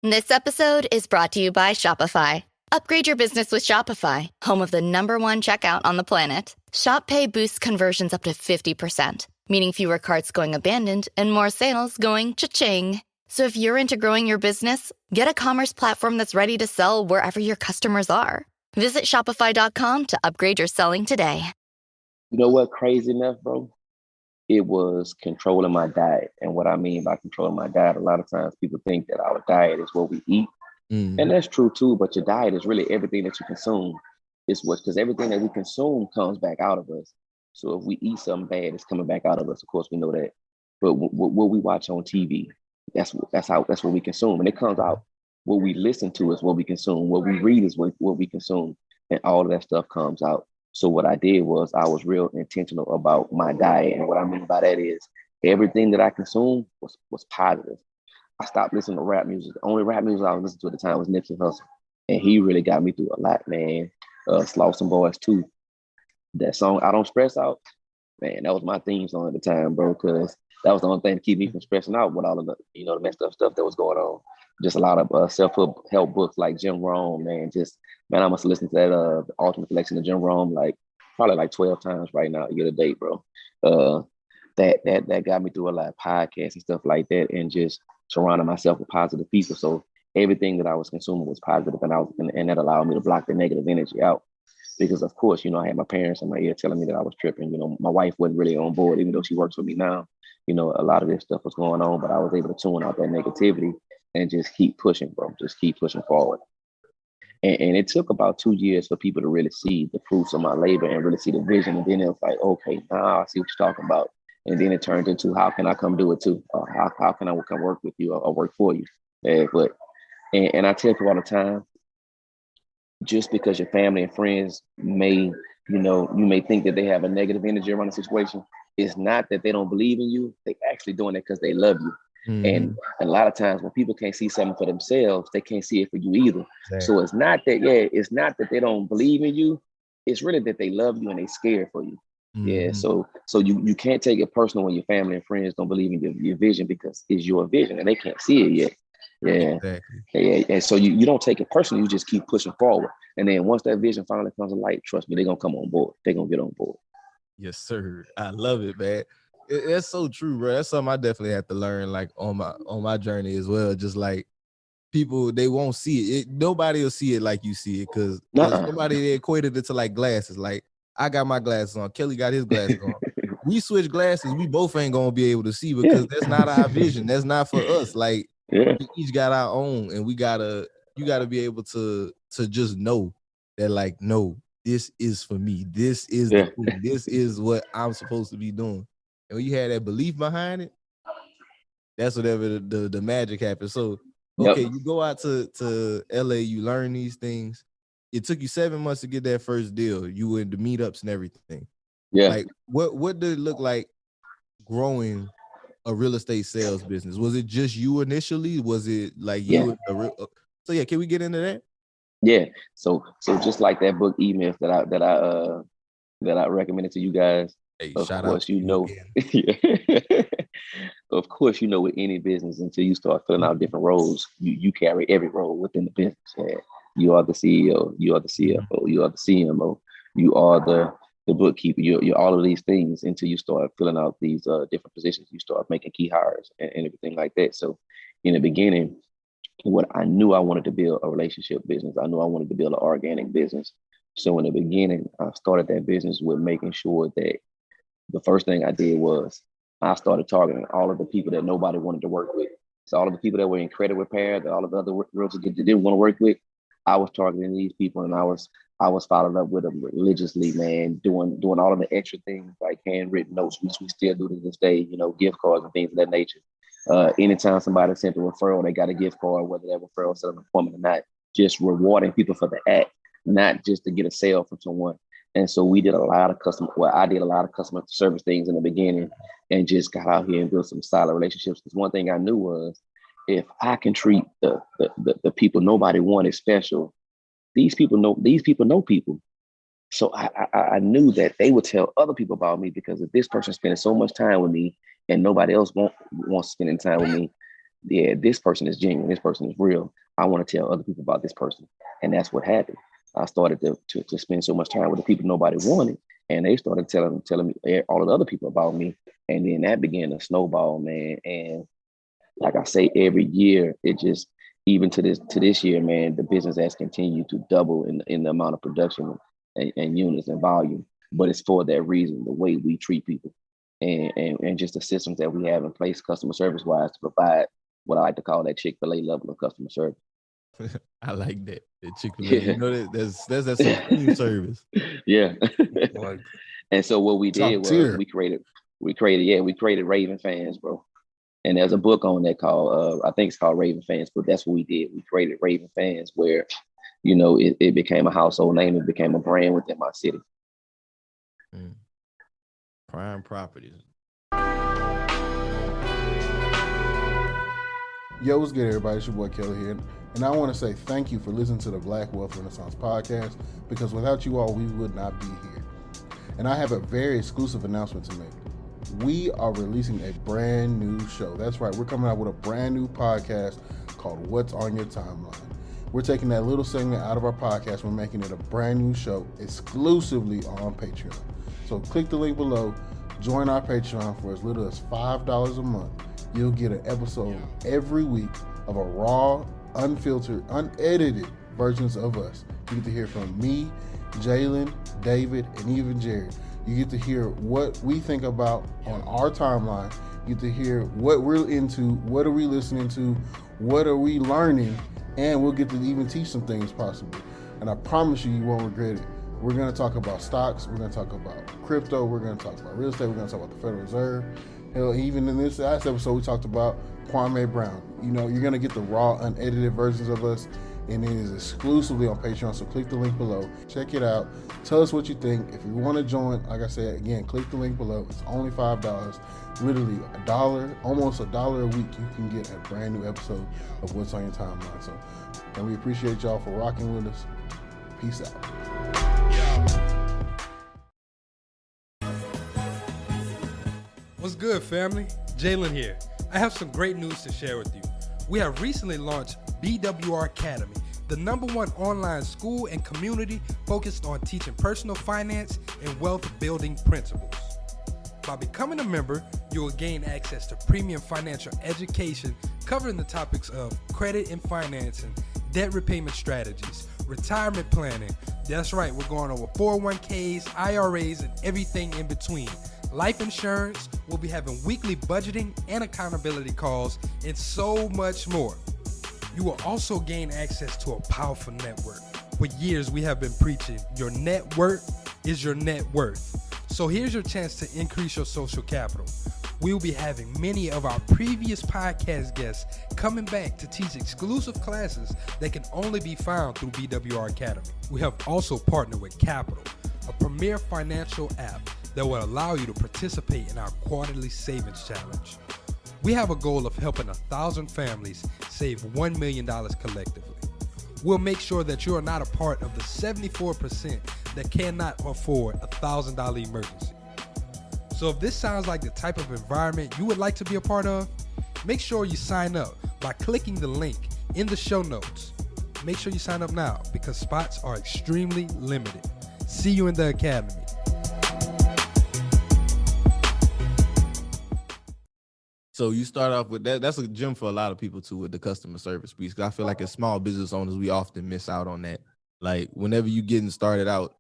This episode is brought to you by Shopify. Upgrade your business with Shopify, home of the #1 checkout on the planet. Shop Pay boosts conversions up to 50%, meaning fewer carts going abandoned and more sales going cha-ching. So if you're into growing your business, get a commerce platform that's ready to sell wherever your customers are. Visit Shopify.com to upgrade your selling today. You know what? Crazy enough, bro? It was controlling my diet. And what I mean by controlling my diet, a lot of times people think that our diet is what we eat. Mm. And that's true too, but your diet is really everything that you consume. Because everything that we consume comes back out of us. So if we eat something bad, it's coming back out of us. Of course, we know that. But what we watch on TV, that's what we consume. And it comes out. What we listen to is what we consume. What we read is what we consume. And all of that stuff comes out. So what I did was I was real intentional about my diet. And what I mean by that is everything that I consumed was positive. I stopped listening to rap music. The only rap music I was listening to at the time was Nipsey Hussle. And he really got me through a lot, man. Slauson Boys too. That song, I Don't Stress Out, man, that was my theme song at the time, bro, because that was the only thing to keep me from stressing out with all of the, the messed up stuff that was going on. Just a lot of self-help books like Jim Rohn, man. I must listen to that the Ultimate Collection of Jim Rohn probably 12 times right now, year to date, bro. That got me through a lot of podcasts and stuff like that, and just surrounding myself with positive people. So everything that I was consuming was positive, and that allowed me to block the negative energy out. Because of course, I had my parents in my ear telling me that I was tripping. My wife wasn't really on board, even though she works with me now. A lot of this stuff was going on, but I was able to tune out that negativity and just keep pushing, bro. Just keep pushing forward. And it took about 2 years for people to really see the fruits of my labor and really see the vision. And then it was like, okay, now I see what you're talking about. And then it turned into, how can I come do it too? Or how can I come work with you or work for you? And I tell people all the time, just because your family and friends may, you may think that they have a negative energy around the situation, it's not that they don't believe in you. They actually doing it because they love you. Mm-hmm. And a lot of times when people can't see something for themselves, they can't see it for you either. Exactly. So it's not that they don't believe in you. it's really that they love you and they scared for you. Yeah, Mm-hmm. so you can't take it personal when your family and friends don't believe in your vision, because it's your vision and they can't see it yet. Yeah. Exactly. Yeah. And so you don't take it personally, you just keep pushing forward. And then once that vision finally comes to light, trust me, they're gonna come on board. They're gonna get on board. Yes, sir. I love it, man. That's so true, bro. That's something I definitely have to learn, like on my journey as well. Just like people, they won't see it. Nobody will see it like you see it, because somebody they equated it to like glasses. Like I got my glasses on, Kelly got his glasses on. We switch glasses, we both ain't gonna be able to see, because that's not our vision. That's not for us. Like we each got our own, and you gotta be able to just know that, like, no, this is for me. This is the thing. This is what I'm supposed to be doing. And when you have that belief behind it, that's whatever the magic happens. So okay, you go out to LA, you learn these things. It took you 7 months to get that first deal. You were in the meetups and everything. Yeah. Like what did it look like growing a real estate sales business? Was it just you initially? Was it like you and the real? So yeah, can we get into that? Yeah. So just like that book emails that I recommended to you guys. Hey, of shout course, out you know. Of course, you know, with any business, until you start filling out different roles, you carry every role within the business. Yeah. You are the CEO, you are the CFO, you are the CMO, you are the bookkeeper, you're all of these things until you start filling out these different positions. You start making key hires and everything like that. So in the beginning, what I knew, I wanted to build a relationship business. I knew I wanted to build an organic business. So in the beginning, I started that business with making sure that the first thing I did was I started targeting all of the people that nobody wanted to work with. So all of the people that were in credit repair, that all of the other realtors that didn't want to work with, I was targeting these people, and I was following up with them religiously, man, doing all of the extra things like handwritten notes, which we still do to this day, you know, gift cards and things of that nature. Anytime somebody sent a referral, they got a gift card, whether that referral set an appointment or not, just rewarding people for the act, not just to get a sale from someone. And so I did a lot of customer service things in the beginning, and just got out here and built some solid relationships. Because one thing I knew was, if I can treat the people nobody wanted special, these people know people. So I knew that they would tell other people about me, because if this person spending so much time with me and nobody else wants spending time with me, yeah, this person is genuine. This person is real. I want to tell other people about this person. And that's what happened. I started to spend so much time with the people nobody wanted, and they started telling me all of the other people about me. And then that began to snowball, man. And like I say, every year, it just, even to this year, man, the business has continued to double in the amount of production and units and volume. But it's for that reason, the way we treat people, and just the systems that we have in place, customer service wise, to provide what I like to call that Chick-fil-A level of customer service. I like that. The Chick-fil-A. Yeah. You know, that's supreme service. Yeah. Like, and so what we did was we created Raven Fans, bro. And there's a book on that called, I think it's called Raven Fans, but that's what we did. We created Raven Fans, where, you know, it became a household name. It became a brand within my city. Prime properties. Yo, what's good, everybody? It's your boy Kelly here. And I want to say thank you for listening to the Black Wealth Renaissance podcast, because without you all, we would not be here. And I have a very exclusive announcement to make. We are releasing a brand new show. That's right. We're coming out with a brand new podcast called What's on Your Timeline. We're taking that little segment out of our podcast. We're making it a brand new show exclusively on Patreon. So click the link below, join our Patreon for as little as $5 a month. You'll get an episode every week of a raw, unfiltered, unedited versions of us. You get to hear from me, Jalen, David, and even Jared. You get to hear what we think about on our timeline. You get to hear what we're into, what are we listening to, what are we learning, and we'll get to even teach some things possibly. And I promise you won't regret it. We're going to talk about stocks. We're going to talk about crypto. We're going to talk about real estate. We're going to talk about the Federal Reserve. Hell, even in this last episode, we talked about Kwame Brown. You know, you're going to get the raw, unedited versions of us, and it is exclusively on Patreon. So click the link below. Check it out. Tell us what you think. If you want to join, like I said, again, click the link below. It's only $5. Literally $1, almost $1 a week. You can get a brand new episode of What's on Your Timeline. So, and we appreciate y'all for rocking with us. Peace out. What's good, family? Jalen here. I have some great news to share with you. We have recently launched BWR Academy, the #1 online school and community focused on teaching personal finance and wealth building principles. By becoming a member, you will gain access to premium financial education covering the topics of credit and financing, debt repayment strategies, retirement planning. That's right, we're going over 401ks, IRAs, and everything in between. Life insurance, we'll be having weekly budgeting and accountability calls, and so much more. You will also gain access to a powerful network. For years, we have been preaching, your net worth is your net worth. So here's your chance to increase your social capital. We'll be having many of our previous podcast guests coming back to teach exclusive classes that can only be found through BWR Academy. We have also partnered with Capital, a premier financial app that will allow you to participate in our quarterly savings challenge. We have a goal of helping 1,000 families save $1 million collectively. We'll make sure that you are not a part of the 74% that cannot afford a $1,000 emergency. So if this sounds like the type of environment you would like to be a part of, make sure you sign up by clicking the link in the show notes. Make sure you sign up now because spots are extremely limited. See you in the academy. So you start off with that. That's a gem for a lot of people too, with the customer service piece. Because I feel like as small business owners, we often miss out on that. Like whenever you getting started out,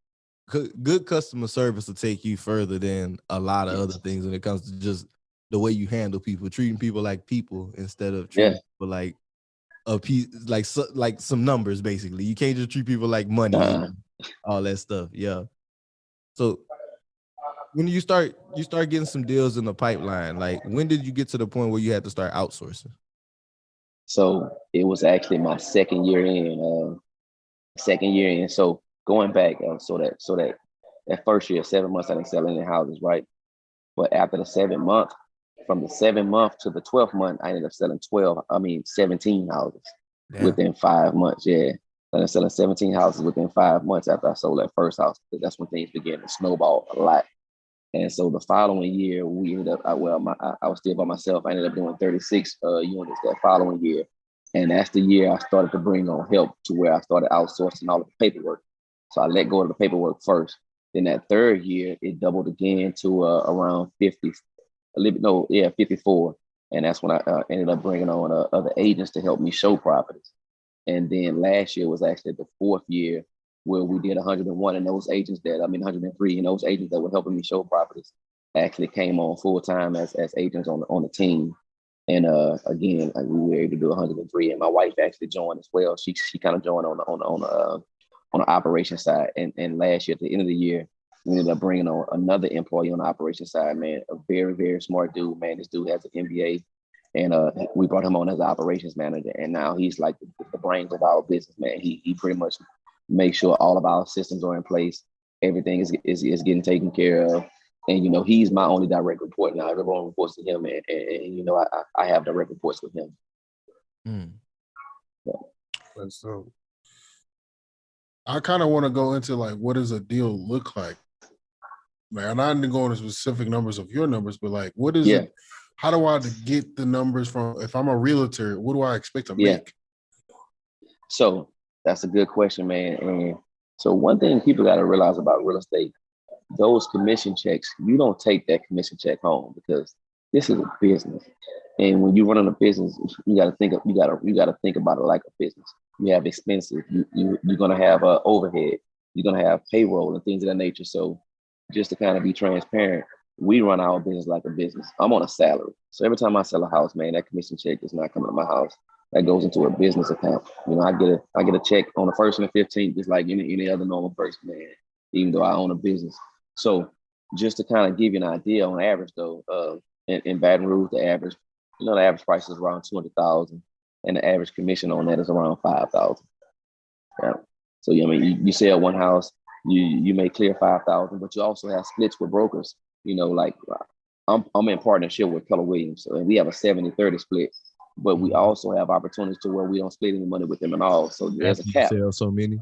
good customer service will take you further than a lot of other things when it comes to just the way you handle people, treating people like people instead of treating people like a piece, like some numbers. Basically, you can't just treat people like money and all that stuff. Yeah. So when you start getting some deals in the pipeline, like when did you get to the point where you had to start outsourcing? So it was actually my second year in. So going back, so that first year, 7 months, I didn't sell any houses, right? But after the 7th month, from the 7th month to the 12th month, I ended up selling 17 houses within 5 months. Yeah. I ended up selling 17 houses within 5 months after I sold that first house. That's when things began to snowball a lot. And so the following year, we ended up, I was still by myself. I ended up doing 36 units that following year. And that's the year I started to bring on help to where I started outsourcing all of the paperwork. So I let go of the paperwork first. Then that third year, it doubled again to around 54. And that's when I ended up bringing on other agents to help me show properties. And then last year was actually the 4th year where we did 101, and those agents 103, and those agents that were helping me show properties actually came on full time as agents on the team. And again, we were able to do 103, and my wife actually joined as well. She kind of joined on the operation side. And last year, at the end of the year, we ended up bringing on another employee on the operation side. Man, a very, very smart dude. Man, this dude has an MBA, and we brought him on as an operations manager. And now he's like the brains of our business. Man, he pretty much make sure all of our systems are in place. Everything is getting taken care of. And, he's my only direct report now. Everyone reports to him. And I have direct reports with him. Yeah. So I kind of want to go into like, what does a deal look like? Like, I'm not going to go into specific numbers of your numbers, but like, what is it? How do I get the numbers from, if I'm a realtor, what do I expect to make? So that's a good question, man. And so one thing people got to realize about real estate, those commission checks, you don't take that commission check home because this is a business. And when you run a business, you got to think about it like a business. You have expenses. You're going to have overhead. You're going to have payroll and things of that nature. So just to kind of be transparent, we run our business like a business. I'm on a salary. So every time I sell a house, man, that commission check is not coming to my house. That goes into a business account. I get a check on the 1st and the 15th, just like any other normal person, man, even though I own a business. So just to kind of give you an idea on average though, in Baton Rouge, the average price is around $200,000 and the average commission on that is around $5,000. Yeah. So, you sell one house, you may clear $5,000, but you also have splits with brokers. Like I'm in partnership with Keller Williams, and we have a 70-30 split. But we also have opportunities to where we don't split any money with them at all. So there's a cap. Sell so many.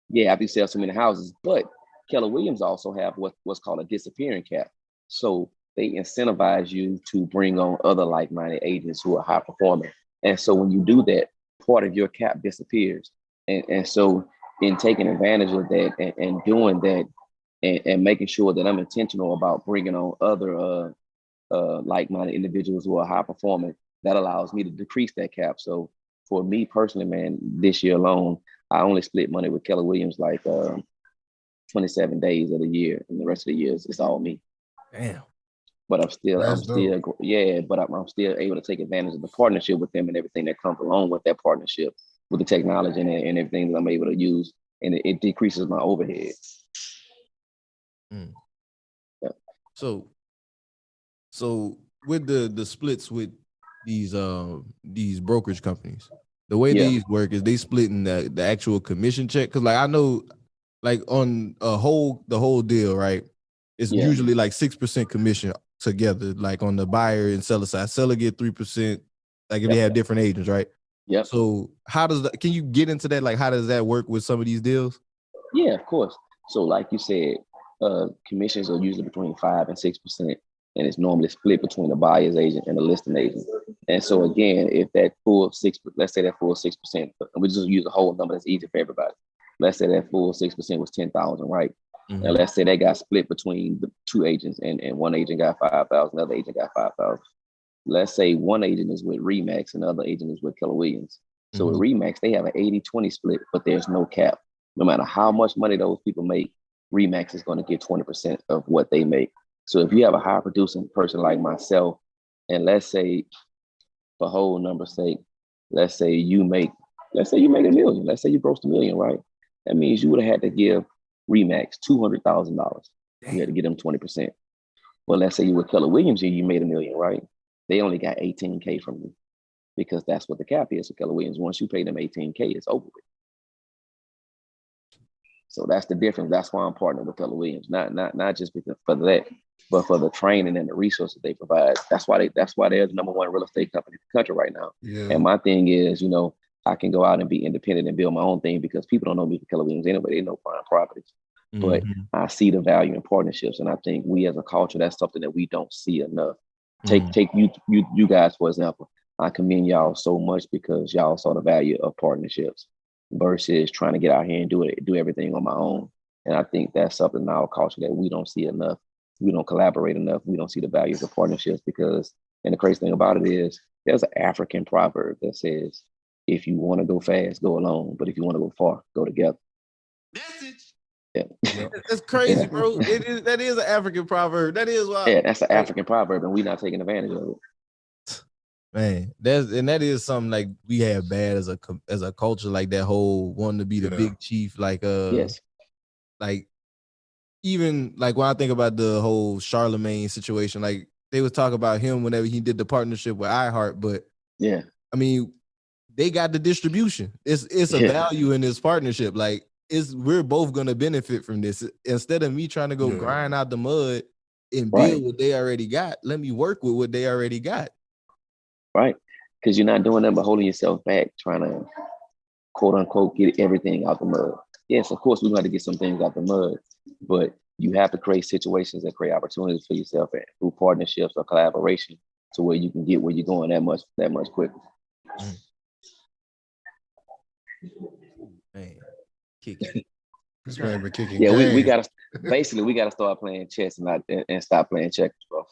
Yeah, after you sell so many houses. But Keller Williams also have what's called a disappearing cap. So they incentivize you to bring on other like-minded agents who are high performing. And so when you do that, part of your cap disappears. And so in taking advantage of that and doing that and making sure that I'm intentional about bringing on other like-minded individuals who are high performing, that allows me to decrease that cap. So for me personally, man, this year alone, I only split money with Keller Williams like 27 days of the year, and the rest of the years it's all me. Damn. But I'm still able to take advantage of the partnership with them and everything that comes along with that partnership, with the technology and everything that I'm able to use, and it decreases my overhead. Mm. Yeah. So with the splits with these brokerage companies, the way these work is they splitting the actual commission check. Cause like I know, like on the whole deal, right? It's usually like 6% commission together, like on the buyer and seller side. Seller get 3%, like if they have different agents, right? Yeah. So can you get into that? Like, how does that work with some of these deals? Yeah, of course. So like you said, commissions are usually between 5 and 6%, and it's normally split between the buyer's agent and the listing agent. And so again, if that full 6%, let's say that full 6%, and we just use a whole number that's easy for everybody. Let's say that full 6% was 10,000, right? Mm-hmm. And let's say that got split between the two agents, and one agent got 5,000, another agent got 5,000. Let's say one agent is with Remax and the other agent is with Keller Williams. So with Remax, they have an 80-20 split, but there's no cap. No matter how much money those people make, Remax is going to get 20% of what they make. So if you have a high producing person like myself, and let's say, for whole number's sake, let's say you make $1 million. Let's say you grossed $1 million, right? That means you would have had to give Remax $200,000. You had to get them 20%. Well, let's say you were Keller Williams and you made $1 million, right? They only got $18K from you, because that's what the cap is for Keller Williams. Once you pay them $18K, it's over with. So that's the difference. That's why I'm partnered with Keller Williams, not just because for that, but for the training and the resources they provide. That's why they're the number one real estate company in the country right now. Yeah. And my thing is, I can go out and be independent and build my own thing, because people don't know me for Keller Williams anyway. They know prime properties. Mm-hmm. But I see the value in partnerships, and I think we as a culture, that's something that we don't see enough. Take you guys, for example. I commend y'all so much because y'all saw the value of partnerships versus trying to get out here and do everything on my own. And I think that's something in our culture that we don't see enough. We don't collaborate enough. We don't see the values of partnerships because, and the crazy thing about it is, there's an African proverb that says, if you want to go fast, go alone. But if you want to go far, go together. Yeah. That's crazy, bro. That is an African proverb. That is why. Yeah, that's an African proverb, and we're not taking advantage of it. Man, that is something like we have bad as a culture, like that whole wanting to be the big chief, like yes, like even like when I think about the whole Charlemagne situation, like they was talking about him whenever he did the partnership with iHeart, but yeah, I mean, they got the distribution. It's a value in this partnership. Like we're both gonna benefit from this. Instead of me trying to go grind out the mud and build what they already got, let me work with what they already got. Right, because you're not doing that but holding yourself back, trying to quote unquote get everything out the mud. Yes, of course, we got to get some things out the mud, but you have to create situations that create opportunities for yourself through partnerships or collaboration to where you can get where you're going that much quicker. Man, kicking. This man been kicking. Yeah, we gotta start playing chess and stop playing checkers, bro.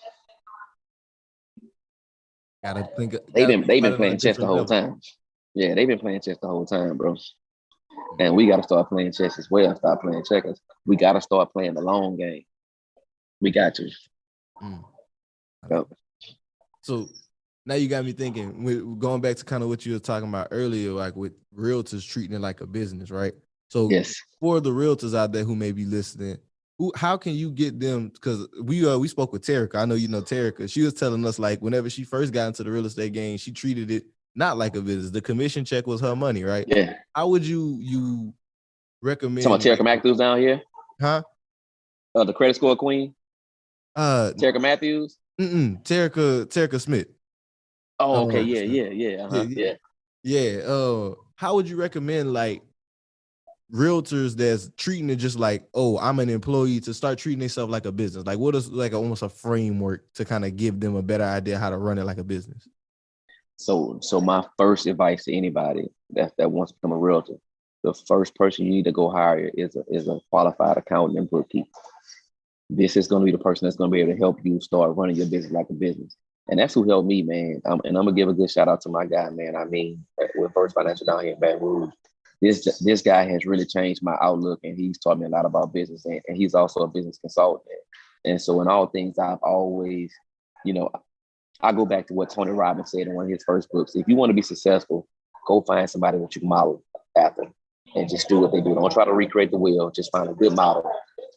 They've been playing chess the whole time. Yeah, they've been playing chess the whole time, bro. And we got to start playing chess as well. Stop playing checkers. We got to start playing the long game. We got to. Yep. So now you got me thinking. Going back to kind of what you were talking about earlier, like with realtors treating it like a business, right? So yes, for the realtors out there who may be listening, how can you get them? Because we spoke with Terica. I know you know Terica. She was telling us like whenever she first got into the real estate game, she treated it not like a business. The commission check was her money, right? Yeah. How would you recommend? Some of Terica Matthews down here, huh? The credit score queen. Terica Matthews. Terica Smith. Oh, okay. Yeah. Yeah. How would you recommend like realtors that's treating it just like, oh, I'm an employee, to start treating themselves like a business? Like, what is like almost a framework to kind of give them a better idea how to run it like a business? So my first advice to anybody that wants to become a realtor, the first person you need to go hire is a qualified accountant and bookkeeper. This is going to be the person that's going to be able to help you start running your business like a business. And that's who helped me, man. And I'm going to give a good shout out to my guy, man. I mean, with First Financial down here in Baton Rouge, this guy has really changed my outlook, and he's taught me a lot about business, and he's also a business consultant. And so in all things, I've always, I go back to what Tony Robbins said in one of his first books. If you want to be successful, go find somebody that you can model after and just do what they do. Don't try to recreate the wheel. Just find a good model.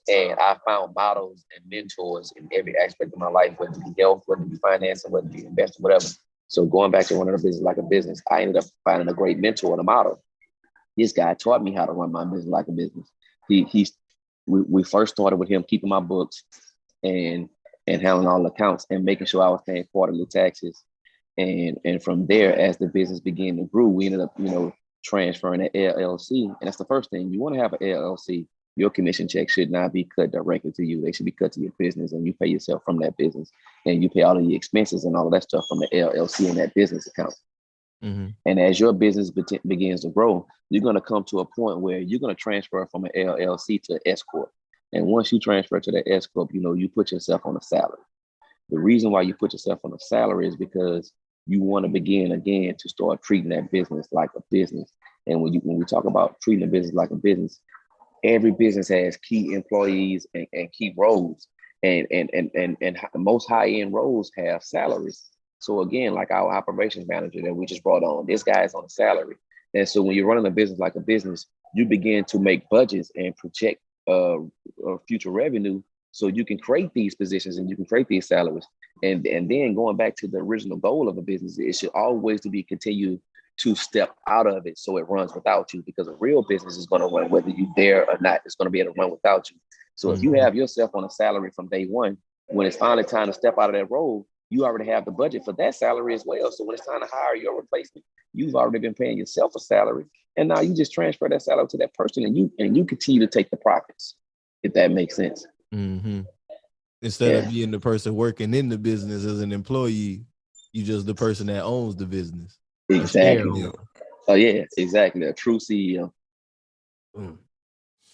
And I found models and mentors in every aspect of my life, whether it be health, whether it be financing, whether it be investing, whatever. So going back to running a business like a business, I ended up finding a great mentor and a model. This guy taught me how to run my business like a business. We first started with him keeping my books and handling all the accounts and making sure I was paying quarterly taxes. And from there, as the business began to grow, we ended up, transferring an LLC. And that's the first thing. You want to have an LLC. Your commission check should not be cut directly to you. They should be cut to your business, and you pay yourself from that business. And you pay all of your expenses and all of that stuff from the LLC in that business account. Mm-hmm. And as your business begins to grow, you're going to come to a point where you're going to transfer from an LLC to an S Corp. And once you transfer to the S Corp, you put yourself on a salary. The reason why you put yourself on a salary is because you want to begin again to start treating that business like a business. And when we talk about treating a business like a business, every business has key employees and key roles, and most high-end roles have salaries. So again, like our operations manager that we just brought on, this guy is on a salary. And so when you're running a business like a business, you begin to make budgets and project future revenue, so you can create these positions and you can create these salaries. And then going back to the original goal of a business, it should always be continue to step out of it so it runs without you, because a real business is going to run whether you're there or not. It's going to be able to run without you. So if you have yourself on a salary from day one, when it's finally time to step out of that role, you already have the budget for that salary as well. So when it's time to hire your replacement, you've already been paying yourself a salary. And now you just transfer that salary to that person, and you continue to take the profits, if that makes sense. Mm-hmm. Instead of being the person working in the business as an employee, you just the person that owns the business. Exactly. Oh yeah, exactly. A true CEO. The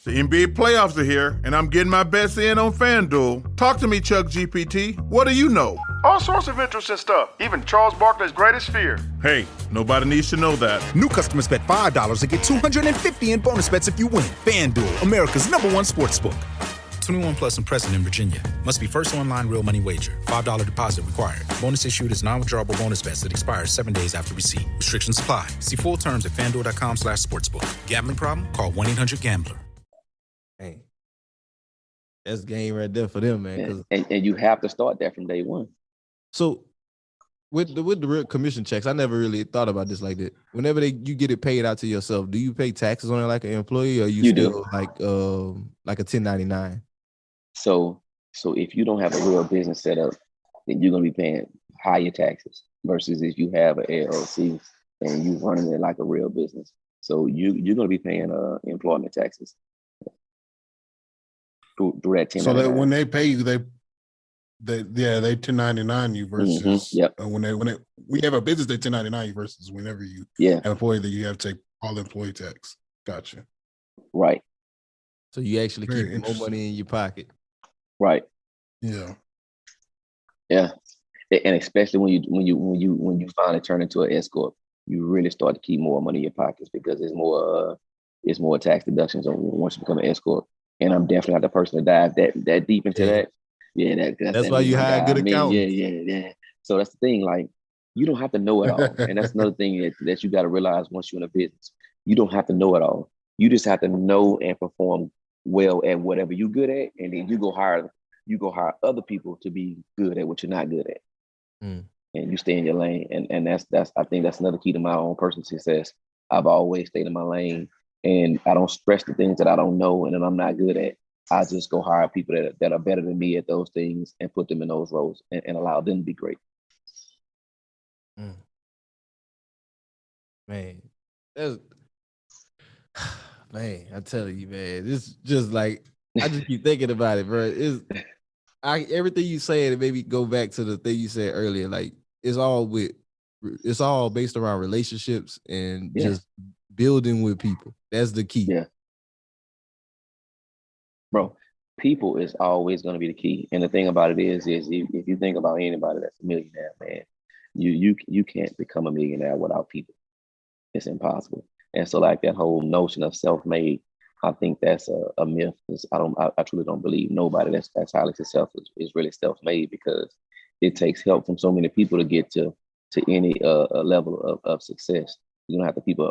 NBA playoffs are here, and I'm getting my bets in on FanDuel. Talk to me, Chuck GPT. What do you know? All sorts of interesting stuff. Even Charles Barkley's greatest fear. Hey, nobody needs to know that. New customers bet $5 and get $250 in bonus bets if you win. FanDuel, America's #1 sportsbook. 21 plus and present in Virginia. Must be first online real money wager. $5 deposit required. Bonus issued as non-withdrawable bonus bets that expires 7 days after receipt. Restrictions apply. See full terms at FanDuel.com/sportsbook. Gambling problem? Call 1-800-GAMBLER. Hey, that's game right there for them, man. And you have to start that from day one. So with the real commission checks, I never really thought about this like that. Whenever you get it paid out to yourself, do you pay taxes on it like an employee, or you still do. like a 1099? So if you don't have a real business set up, then you're going to be paying higher taxes versus if you have an LLC and you running it like a real business. So you're going to be paying employment taxes through that 1099. So that when they pay you, they 1099 you versus when we have a business, they 1099 you versus whenever you have an employee that you have to take all employee tax. Gotcha. Right. So you actually keep more money in your pocket. Right. Yeah. Yeah. And especially when you finally turn into an S Corp, you really start to keep more money in your pockets because there's more tax deductions once you become an S Corp. And I'm definitely not the person to dive that deep into that. Yeah, that's why you hire good accountants. Yeah. So that's the thing. Like, you don't have to know it all, and that's another thing that you got to realize once you're in a business. You don't have to know it all. You just have to know and perform well at whatever you're good at, and then you go hire other people to be good at what you're not good at, and you stay in your lane. And that's I think that's another key to my own personal success. I've always stayed in my lane, and I don't stress the things that I don't know and that I'm not good at. I just go hire people that are better than me at those things and put them in those roles and allow them to be great. Man, Man, I tell you, man, it's just like I just keep thinking about it, bro. Everything you say, it made me go back to the thing you said earlier. Like it's all based around relationships and just building with people. That's the key. Yeah, bro. People is always going to be the key. And the thing about it is if you think about anybody that's a millionaire, man, you can't become a millionaire without people. It's impossible. And so like that whole notion of self-made, I think that's a myth. I truly don't believe nobody that's highly successful is really self-made, because it takes help from so many people to get to any level of success. You're gonna have people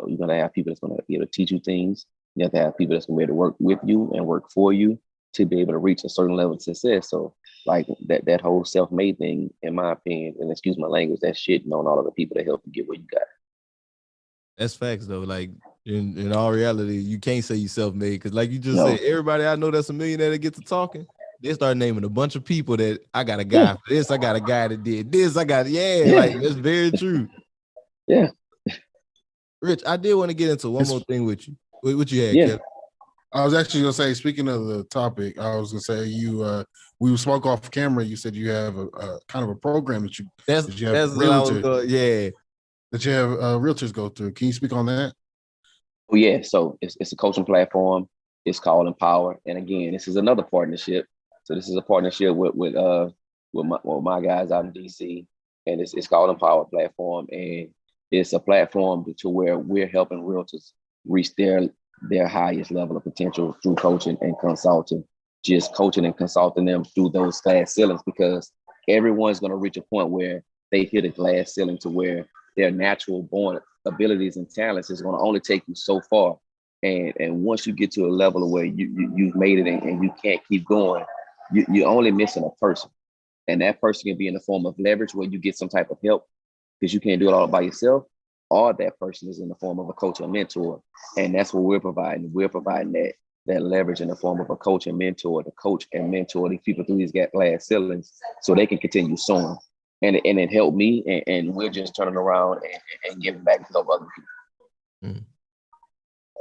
that's gonna be able to teach you things. You have to have people that's gonna be able to work with you and work for you to be able to reach a certain level of success. So like that whole self-made thing, in my opinion, and excuse my language, that's shitting on all of the people that help you get where you got. That's facts though. Like in all reality, you can't say you self-made, because like you just said, everybody I know that's a millionaire that gets to talking, they start naming a bunch of people that I got a guy for this, I got a guy that did this, like that's very true. Yeah. Rich, I did want to get into one more thing with you. What you had, Kevin? I was actually gonna say, speaking of the topic, I was gonna say we spoke off camera. You said you have a kind of a program that you have realtors go through. Can you speak on that? Oh yeah, so it's a coaching platform. It's called Empower, and again, this is another partnership. So this is a partnership with my guys out in DC, and it's called Empower platform, and it's a platform to where we're helping realtors reach their highest level of potential through coaching and consulting. Just coaching and consulting them through those glass ceilings, because everyone's going to reach a point where they hit a glass ceiling to where their natural born abilities and talents is going to only take you so far. And once you get to a level of where you've made it and you can't keep going, you're only missing a person. And that person can be in the form of leverage, where you get some type of help because you can't do it all by yourself, or that person is in the form of a coach or mentor. And that's what we're providing. We're providing that leverage in the form of a coach and mentor to coach and mentor these people through these glass ceilings so they can continue soaring. And it helped me, and we're just turning around and giving back to those other people.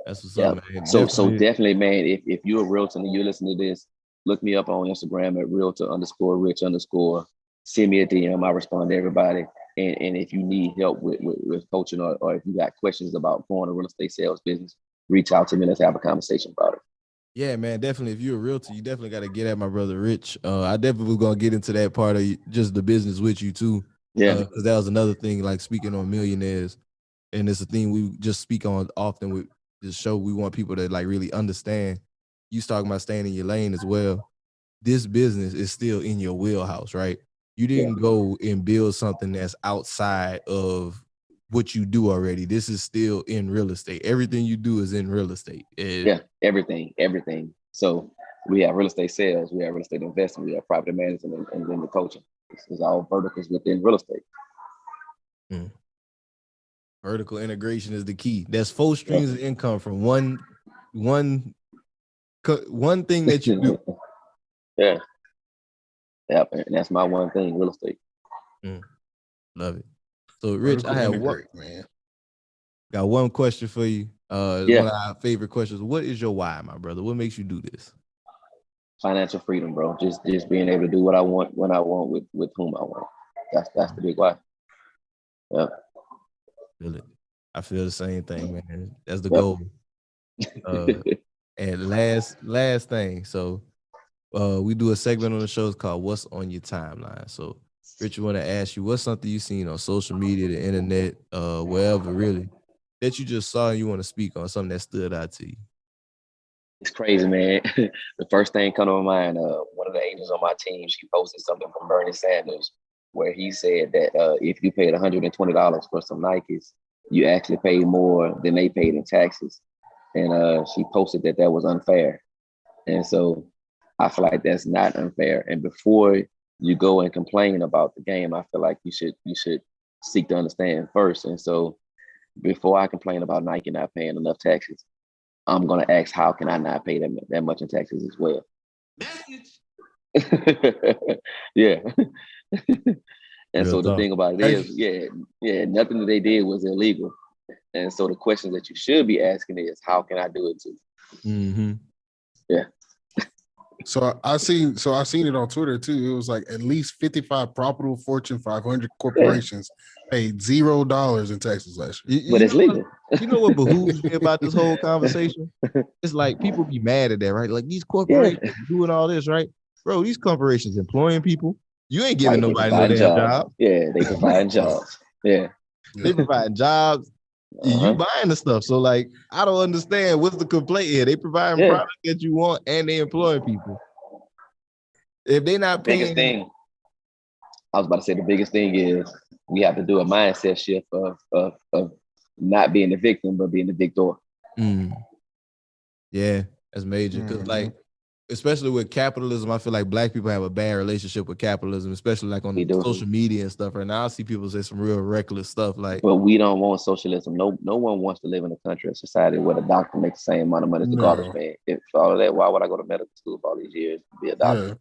That's what's up, man. So definitely, man, if you're a realtor and you listen to this, look me up on Instagram at realtor_rich_. Send me a DM. I respond to everybody. And if you need help with coaching, or if you got questions about growing a real estate sales business, reach out to me. Let's have a conversation about it. Yeah, man, definitely. If you're a realtor, you definitely got to get at my brother Rich. I definitely was gonna get into that part of just the business with you too. Yeah, because that was another thing. Like speaking on millionaires, and it's a thing we just speak on often with this show. We want people to like really understand. You talking about staying in your lane as well. This business is still in your wheelhouse, right? You didn't go and build something that's outside of what you do already. This is still in real estate. Everything you do is in real estate. Everything. So we have real estate sales, we have real estate investment, we have property management, and then the coaching. This is all verticals within real estate. Vertical integration is the key. That's 4 streams of income from one thing that you do. Yeah. Yep, and that's my one thing, real estate. Love it. So, Rich, I have got one question for you. One of our favorite questions. What is your why, my brother? What makes you do this? Financial freedom, bro. Just being able to do what I want when I want with whom I want. That's the big why. Yeah. Feel it. I feel the same thing, man. That's the goal. And last thing. So we do a segment on the show called What's on Your Timeline. So Rich, I want to ask you, what's something you've seen on social media, the internet, wherever really, that you just saw and you want to speak on, something that stood out to you? It's crazy, man. The first thing come to my mind, one of the agents on my team, she posted something from Bernie Sanders where he said that if you paid $120 for some Nikes, you actually paid more than they paid in taxes. And she posted that was unfair. And so I feel like that's not unfair. And before you go and complain about the game, I feel like you should seek to understand first. And so before I complain about Nike not paying enough taxes, I'm going to ask, how can I not pay that much in taxes as well? Yeah. And so the thing about it is, nothing that they did was illegal. And so the questions that you should be asking is, how can I do it too? Mm-hmm. Yeah. So I seen it on Twitter too. It was like at least 55 profitable Fortune 500 corporations paid $0 in taxes last year. But it's legal. You know what behooves me about this whole conversation? It's like people be mad at that, right? Like these corporations doing all this, right? Bro, these corporations employing people. You ain't giving nobody no damn job. Yeah, they providing jobs. Yeah. They providing jobs. You buying the stuff. So like, I don't understand what's the complaint here. They providing product that you want and they employing people. If they not paying, biggest thing, I was about to say the biggest thing is we have to do a mindset shift of not being the victim but being the victor. Yeah, that's major. Because like, especially with capitalism, I feel like Black people have a bad relationship with capitalism, especially like on social media and stuff. Right now, I see people say some real reckless stuff. Like, but we don't want socialism. No one wants to live in a country or society where the doctor makes the same amount of money as the garbage man. If all of that, why would I go to medical school for all these years to be a doctor? Yeah.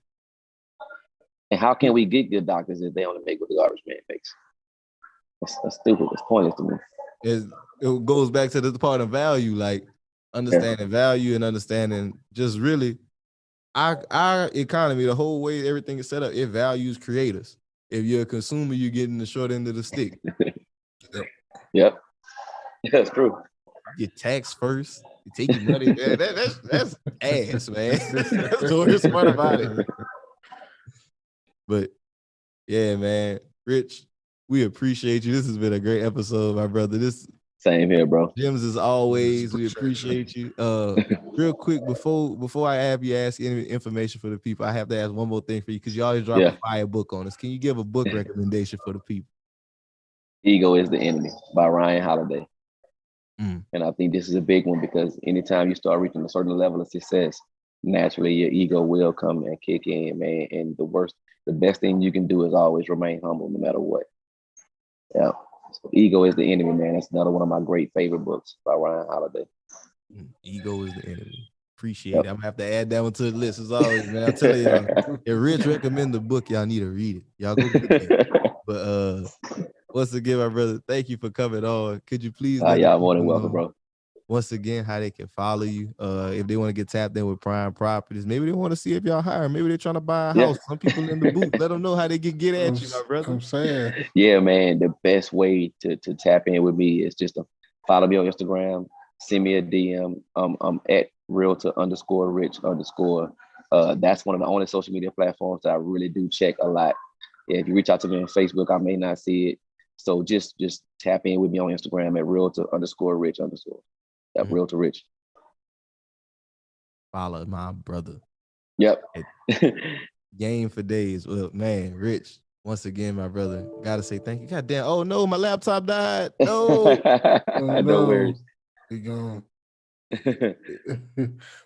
And how can we get good doctors if they only make what the garbage man makes? That's stupid. It's pointless to me. It goes back to the part of value, like understanding value and understanding just really our economy, the whole way everything is set up, it values creators. If you're a consumer, you're getting the short end of the stick. Yep. That's true. You tax first. You take your money. Man, that's ass, man. That's the worst part about it. But yeah, man, Rich, we appreciate you. This has been a great episode, my brother. Same here, bro. Gems as always. We appreciate you. Real quick, before I have you ask any information for the people, I have to ask one more thing for you because you always drop a fire book on us. Can you give a book recommendation for the people? Ego is the Enemy by Ryan Holiday. And I think this is a big one because anytime you start reaching a certain level of success, naturally your ego will come and kick in, man. And the best thing you can do is always remain humble no matter what. Yeah. So Ego is the Enemy, man. That's another one of my great favorite books by Ryan Holiday. Ego is the Enemy. Appreciate it. I'm gonna have to add that one to the list as always, man. I'll tell you, if Rich recommend the book, y'all need to read it. Y'all go get it. But once again, my brother, thank you for coming on. Could you please y'all more than welcome, bro. Once again, how they can follow you, if they want to get tapped in with Prime Properties. Maybe they want to see if y'all hire. Maybe they're trying to buy a house. Some people in the booth. Let them know how they can get at you, my brother. I'm saying. Yeah, man. The best way to tap in with me is just to follow me on Instagram. Send me a DM. I'm at realtor_rich_. That's one of the only social media platforms that I really do check a lot. Yeah, if you reach out to me on Facebook, I may not see it. So just tap in with me on Instagram at realtor_rich_. That Realtor Rich. Follow my brother. Yep. Game for days. Well, man, Rich, once again, my brother, gotta say thank you. God damn. Oh no, my laptop died. No. No worries. We gone.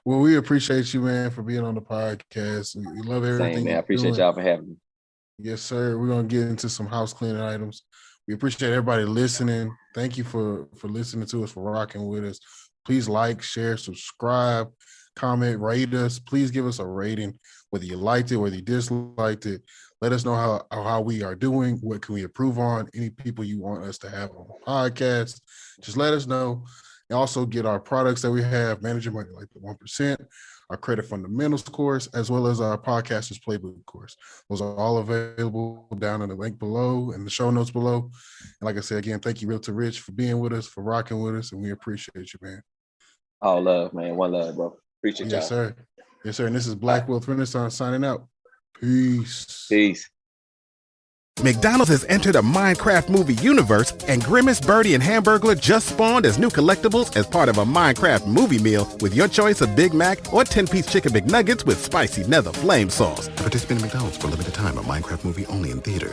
Well, we appreciate you, man, for being on the podcast. We love everything. Same, man. I appreciate y'all for having me. Yes, sir. We're gonna get into some house cleaning items. We appreciate everybody listening. Thank you for listening to us, for rocking with us. Please like, share, subscribe, comment, rate us. Please give us a rating, whether you liked it, whether you disliked it. Let us know how we are doing. What can we improve on? Any people you want us to have on the podcast, just let us know. And also get our products that we have, Managing Money Like the 1%, our Credit Fundamentals course, as well as our Podcasters Playbook course. Those are all available down in the link below, in the show notes below. And like I said, again, thank you, Realtor Rich, for being with us, for rocking with us, and we appreciate you, man. All love, man. One love, bro. Appreciate y'all. Yes, sir. Yes, sir. And this is Black Wealth Renaissance signing out. Peace. Peace. McDonald's has entered a Minecraft movie universe, and Grimace, Birdie, and Hamburglar just spawned as new collectibles as part of a Minecraft movie meal with your choice of Big Mac or 10-piece Chicken McNuggets with spicy nether flame sauce. Participate in McDonald's for a limited time. A Minecraft movie only in theaters.